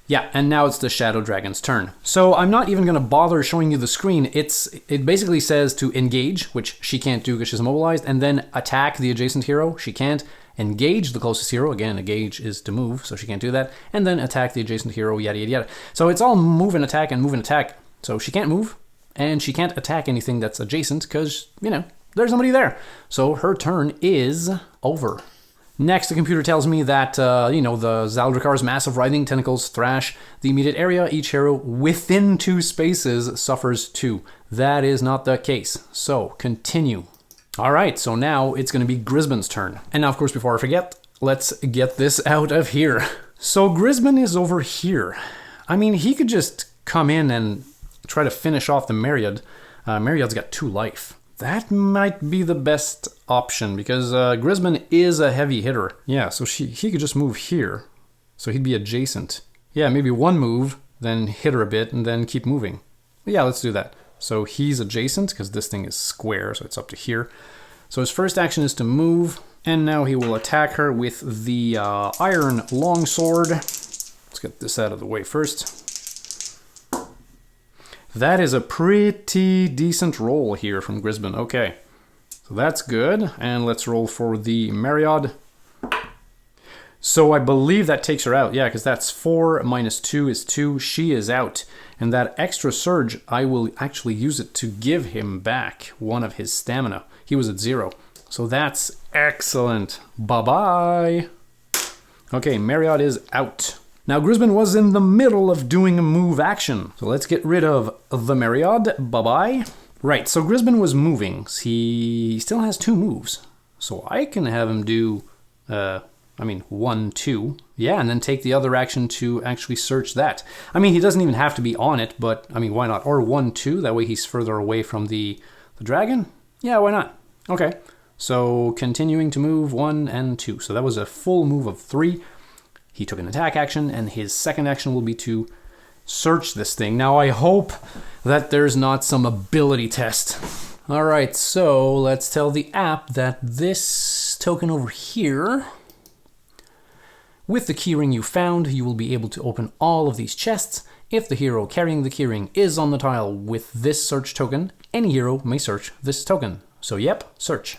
Yeah, and now it's the Shadow Dragon's turn. So I'm not even going to bother showing you the screen. It basically says to engage, which she can't do because she's immobilized, and then attack the adjacent hero. She can't. Engage the closest hero. Again, engage is to move, so she can't do that. And then attack the adjacent hero, yada, yada, yada. So it's all move and attack and move and attack. So she can't move, and she can't attack anything that's adjacent because, you know, there's somebody there. So her turn is over. Next, the computer tells me that, you know, the Zaldrikar's massive writhing tentacles thrash the immediate area. Each hero within 2 spaces suffers 2. That is not the case. So, continue. All right, so now it's going to be Grisbin's turn. And now, of course, before I forget, let's get this out of here. So Grisbin is over here. I mean, he could just come in and try to finish off the MacLeod. MacLeod's got 2 life. That might be the best option because Grisbin is a heavy hitter. Yeah, so he could just move here. So he'd be adjacent. Yeah, maybe 1 move, then hit her a bit, and then keep moving. Yeah, let's do that. So he's adjacent because this thing is square, so it's up to here. So his first action is to move, and now he will attack her with the iron longsword. Let's get this out of the way first. That is a pretty decent roll here from Grisbin. Okay, So that's good. And let's roll for the MacLeod. So I believe that takes her out. Yeah, because that's 4 minus 2 is 2. She is out. And that extra surge, I will actually use it to give him back 1 of his stamina. He was at 0. So that's excellent. Bye-bye. Okay, MacLeod is out. Now Grisbin was in the middle of doing a move action. So let's get rid of the MacLeod. Bye-bye. Right, so Grisbin was moving. He still has 2 moves. So I can have him do... 1, 2. Yeah, and then take the other action to actually search that. I mean, he doesn't even have to be on it, but, I mean, why not? Or 1, 2, that way he's further away from the dragon? Yeah, why not? Okay, so continuing to move 1 and 2. So that was a full move of 3. He took an attack action, and his second action will be to search this thing. Now, I hope that there's not some ability test. All right, so let's tell the app that this token over here... With the keyring you found, you will be able to open all of these chests. If the hero carrying the keyring is on the tile with this search token, any hero may search this token. So yep, search.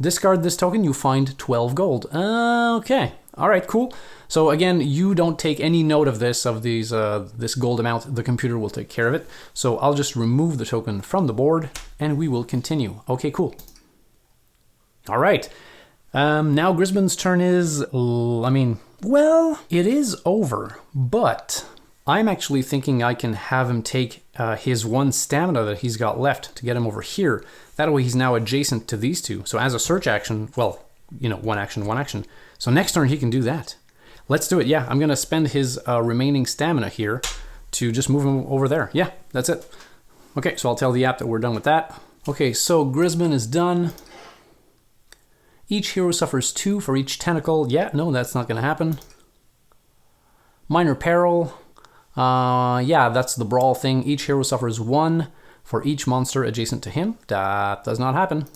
Discard this token, you find 12 gold. Okay, alright, cool. So again, you don't take any note of this gold amount. The computer will take care of it. So I'll just remove the token from the board and we will continue. Okay, cool. Alright. Now Grisbin's turn is, well, it is over, but I'm actually thinking I can have him take his 1 stamina that he's got left to get him over here. That way he's now adjacent to these 2. So as a search action, well, 1 action, 1 action. So next turn he can do that. Let's do it. Yeah, I'm going to spend his remaining stamina here to just move him over there. Yeah, that's it. Okay, so I'll tell the app that we're done with that. Okay, so Grisbin is done. Each hero suffers 2 for each tentacle. Yeah, no, that's not going to happen. Minor peril. Yeah, that's the brawl thing. Each hero suffers 1 for each monster adjacent to him. That does not happen.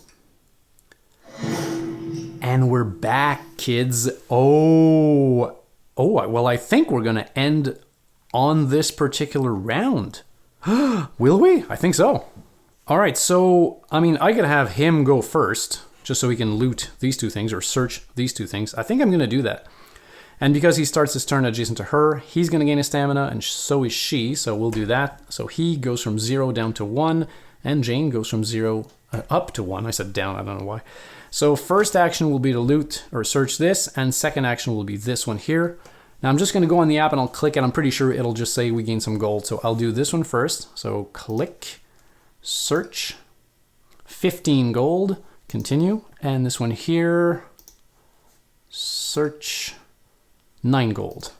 And we're back, kids. Oh, well, I think we're going to end on this particular round. Will we? I think so. All right, so, I could have him go first, just so he can loot these 2 things or search these 2 things. I think I'm going to do that. And because he starts his turn adjacent to her, he's going to gain a stamina, and so is she, so we'll do that. So he goes from 0 down to 1, and Jane goes from 0 up to 1. I said down, I don't know why. So first action will be to loot or search this, and second action will be this one here. Now I'm just going to go on the app and I'll click it. I'm pretty sure it'll just say we gain some gold. So I'll do this one first. So click, search, 15 gold. Continue, and this one here, search, 9 gold.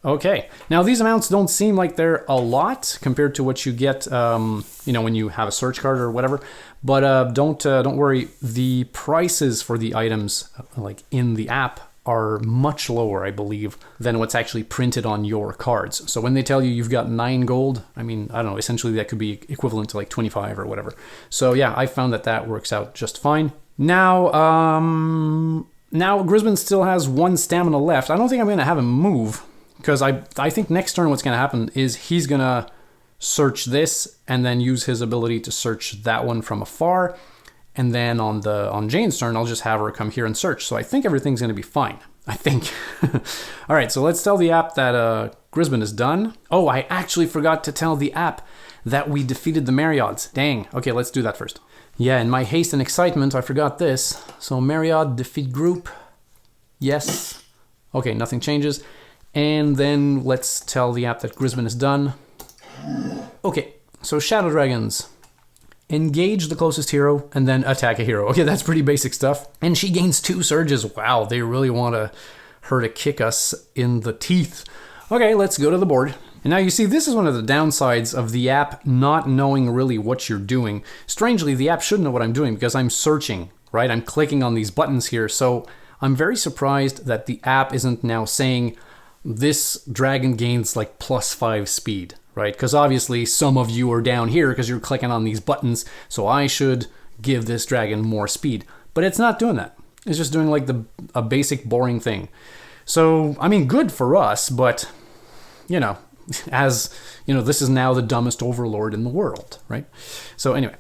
Okay, now these amounts don't seem like they're a lot compared to what you get, when you have a search card or whatever. But don't worry, the prices for the items, like in the app, are much lower, I believe, than what's actually printed on your cards. So when they tell you you've got 9 gold, I don't know, essentially that could be equivalent to like 25 or whatever. So yeah, I found that works out just fine. Now Grisbin still has 1 stamina left. I don't think I'm going to have him move, because I think next turn what's going to happen is he's going to search this and then use his ability to search that one from afar. And then on Jane's turn, I'll just have her come here and search. So I think everything's going to be fine. I think. All right, so let's tell the app that Grisbin is done. Oh, I actually forgot to tell the app that we defeated the MacLeods. Dang. Okay, let's do that first. Yeah, in my haste and excitement, I forgot this. So MacLeod, defeat group. Yes. Okay, nothing changes. And then let's tell the app that Grisbin is done. Okay, so Shadow Dragons. Engage the closest hero, and then attack a hero. Okay, that's pretty basic stuff. And she gains 2 surges. Wow, they really want her to kick us in the teeth. Okay, let's go to the board. And now you see, this is one of the downsides of the app not knowing really what you're doing. Strangely, the app should know what I'm doing because I'm searching, right? I'm clicking on these buttons here. So I'm very surprised that the app isn't now saying this dragon gains like +5 speed. Right? Because obviously some of you are down here because you're clicking on these buttons, so I should give this dragon more speed. But it's not doing that. It's just doing like a basic boring thing. So, good for us, but, as, this is now the dumbest overlord in the world, right? So anyway,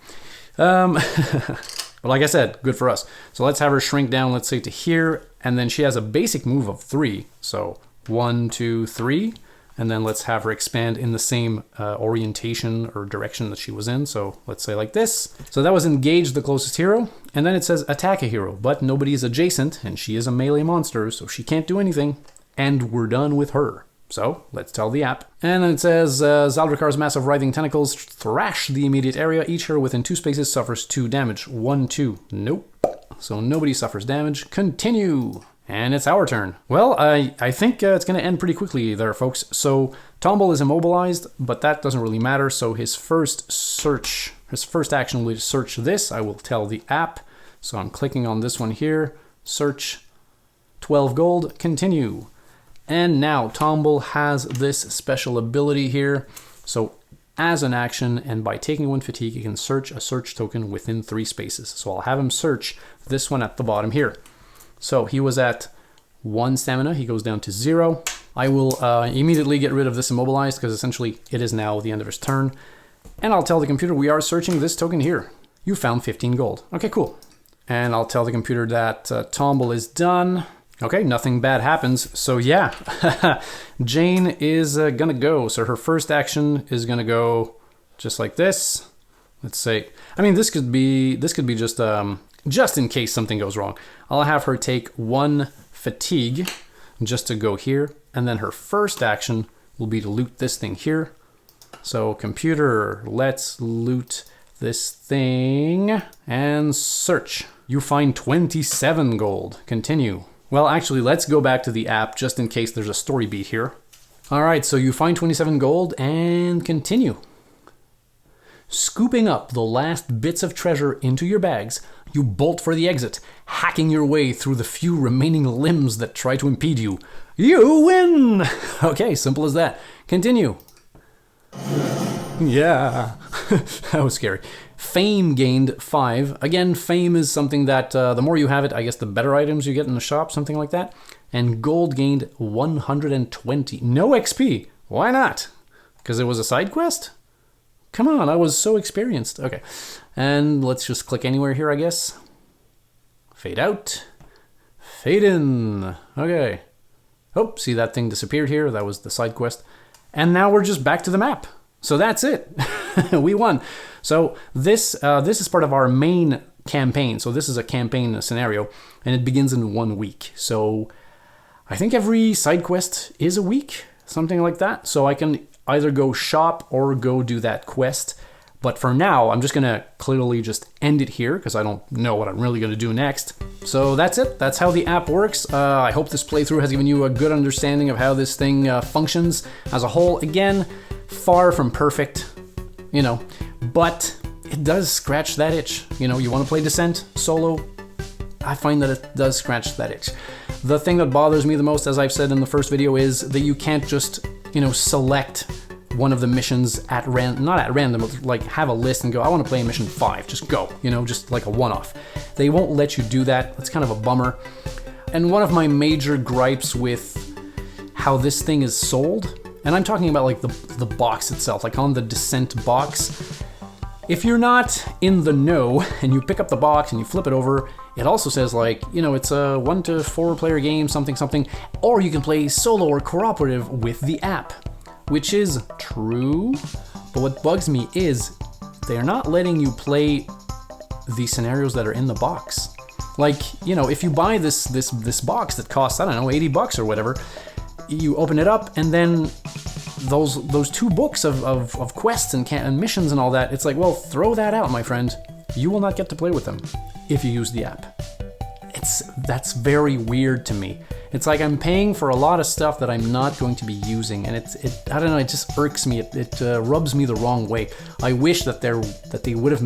But like I said, good for us. So let's have her shrink down, let's say to here, and then she has a basic move of 3. So 1, 2, 3. And then let's have her expand in the same orientation or direction that she was in. So let's say like this. So that was engage the closest hero. And then it says attack a hero, but nobody is adjacent and she is a melee monster, so she can't do anything. And we're done with her. So let's tell the app. And then it says Zaldrikar's massive writhing tentacles thrash the immediate area. Each hero within 2 spaces suffers 2 damage. 1, 2. Nope. So nobody suffers damage. Continue. And it's our turn. Well, I think it's going to end pretty quickly there, folks. So Tomble is immobilized, but that doesn't really matter. So his first action will be to search this. I will tell the app. So I'm clicking on this one here. Search 12 gold. Continue. And now Tomble has this special ability here. So as an action, and by taking 1 fatigue, he can search a search token within 3 spaces. So I'll have him search this one at the bottom here. So he was at 1 stamina, he goes down to 0. I will immediately get rid of this immobilized because essentially it is now the end of his turn. And I'll tell the computer we are searching this token here. You found 15 gold. Okay, cool. And I'll tell the computer that Tomble is done. Okay, nothing bad happens. So yeah, Jane is gonna go. So her first action is gonna go just like this. Let's say, I mean, this could be just in case something goes wrong. I'll have her take 1 fatigue just to go here. And then her first action will be to loot this thing here. So computer, let's loot this thing and search. You find 27 gold. Continue. Well, actually, let's go back to the app just in case there's a story beat here. All right, so you find 27 gold and continue. Scooping up the last bits of treasure into your bags, you bolt for the exit, hacking your way through the few remaining limbs that try to impede you. You win! Okay, simple as that. Continue. Yeah, that was scary. Fame gained 5. Again, fame is something that the more you have it, I guess the better items you get in the shop, something like that. And gold gained 120. No XP. Why not? Because it was a side quest? Come on, I was so experienced. Okay, and let's just click anywhere here, I guess. Fade out. Fade in. Okay. Oh, see that thing disappeared here? That was the side quest. And now we're just back to the map. So that's it. We won. So this is part of our main campaign. So this is a campaign scenario, and it begins in 1 week. So I think every side quest is a week, something like that. So I can either go shop or go do that quest. But for now, I'm just going to clearly just end it here because I don't know what I'm really going to do next. So that's it. That's how the app works. I hope this playthrough has given you a good understanding of how this thing functions as a whole. Again, far from perfect, you know, but it does scratch that itch. You know, you want to play Descent solo? I find that it does scratch that itch. The thing that bothers me the most, as I've said in the first video, is that you can't just, you know, select one of the missions at random, not at random, but like have a list and go, I want to play mission 5, just go, you know, just like a one-off. They won't let you do that. That's kind of a bummer. And one of my major gripes with how this thing is sold, and I'm talking about like the box itself, like on the Descent box, if you're not in the know and you pick up the box and you flip it over, it also says like, you know, it's a 1 to 4 player game, something, or you can play solo or cooperative with the app. Which is true, but what bugs me is they're not letting you play the scenarios that are in the box. Like, you know, if you buy this box that costs, I don't know, $80 or whatever, you open it up and then those 2 books of quests and missions and all that, it's like, well, throw that out, my friend. You will not get to play with them if you use the app. That's very weird to me. It's like I'm paying for a lot of stuff that I'm not going to be using, and I don't know, it just irks me. It rubs me the wrong way. I wish that they would have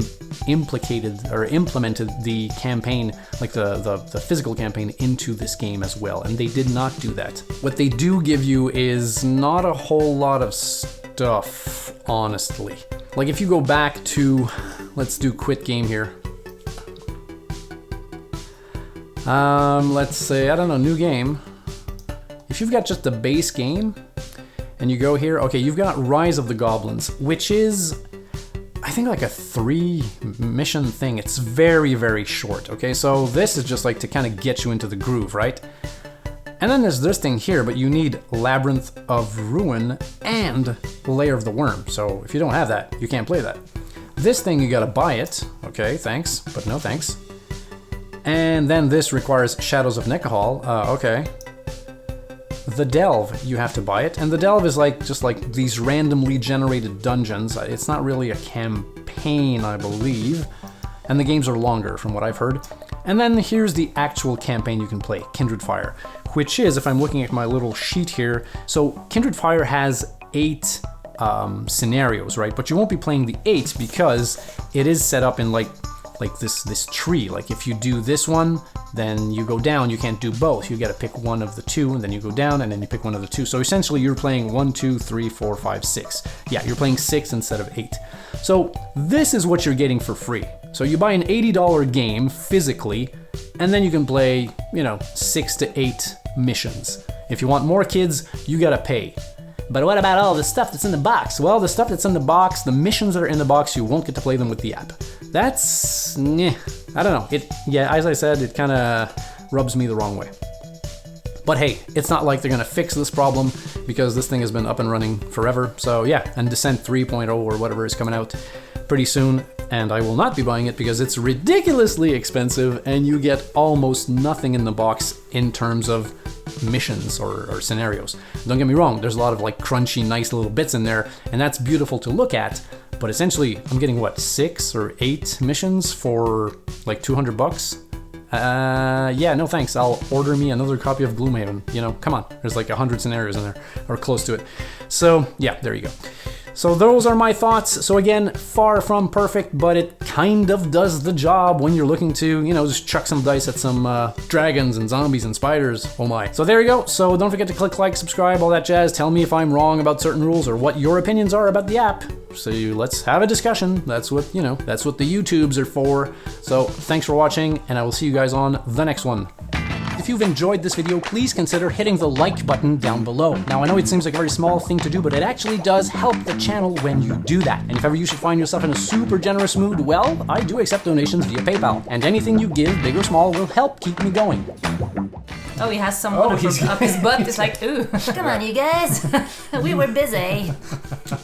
implemented the campaign, like the physical campaign, into this game as well, and they did not do that. What they do give you is not a whole lot of stuff, honestly. Like if you go back to, let's do quit game here. Let's say, I don't know, new game. If you've got just the base game and you go here, okay, you've got Rise of the Goblins, which is, I think like a 3 mission thing. It's very, very short, okay? So this is just like to kind of get you into the groove, right? And then there's this thing here, but you need Labyrinth of Ruin and Lair of the Worm. So if you don't have that, you can't play that. This thing, you gotta buy it. Okay, thanks, but no thanks. And then this requires Shadows of Nekahal. Okay. The Delve, you have to buy it. And the Delve is like just like these randomly generated dungeons. It's not really a campaign, I believe. And the games are longer, from what I've heard. And then here's the actual campaign you can play, Kindred Fire, which is, if I'm looking at my little sheet here, so Kindred Fire has 8 scenarios, right? But you won't be playing the 8 because it is set up in like this tree. Like if you do this one, then you go down. You can't do both. You got to pick one of the 2, and then you go down, and then you pick one of the 2. So essentially, you're playing 1, 2, 3, 4, 5, 6. Yeah, you're playing 6 instead of 8. So this is what you're getting for free. So you buy an $80 game physically, and then you can play, 6 to 8 missions. If you want more kids, you gotta pay. But what about all the stuff that's in the box? Well, the stuff that's in the box, the missions that are in the box, you won't get to play them with the app. That's, I don't know. As I said, it kind of rubs me the wrong way. But hey, it's not like they're gonna fix this problem because this thing has been up and running forever. So yeah, and Descent 3.0 or whatever is coming out pretty soon. And I will not be buying it because it's ridiculously expensive and you get almost nothing in the box in terms of missions or scenarios. Don't get me wrong, there's a lot of like crunchy, nice little bits in there, and that's beautiful to look at. But essentially, I'm getting what, 6 or 8 missions for like $200? Yeah, no thanks. I'll order me another copy of Gloomhaven. Come on. There's like 100 scenarios in there, or close to it. So yeah, there you go. So those are my thoughts. So again, far from perfect, but it kind of does the job when you're looking to, just chuck some dice at some dragons and zombies and spiders. Oh my. So there you go. So don't forget to click like, subscribe, all that jazz. Tell me if I'm wrong about certain rules or what your opinions are about the app. So let's have a discussion. That's what, that's what the YouTubes are for. So thanks for watching, and I will see you guys on the next one. If you've enjoyed this video, please consider hitting the like button down below. Now, I know it seems like a very small thing to do, but it actually does help the channel when you do that. And if ever you should find yourself in a super generous mood, well, I do accept donations via PayPal. And anything you give, big or small, will help keep me going. Oh, he has someone up his butt. It's like, ooh. Come on, you guys. We were busy.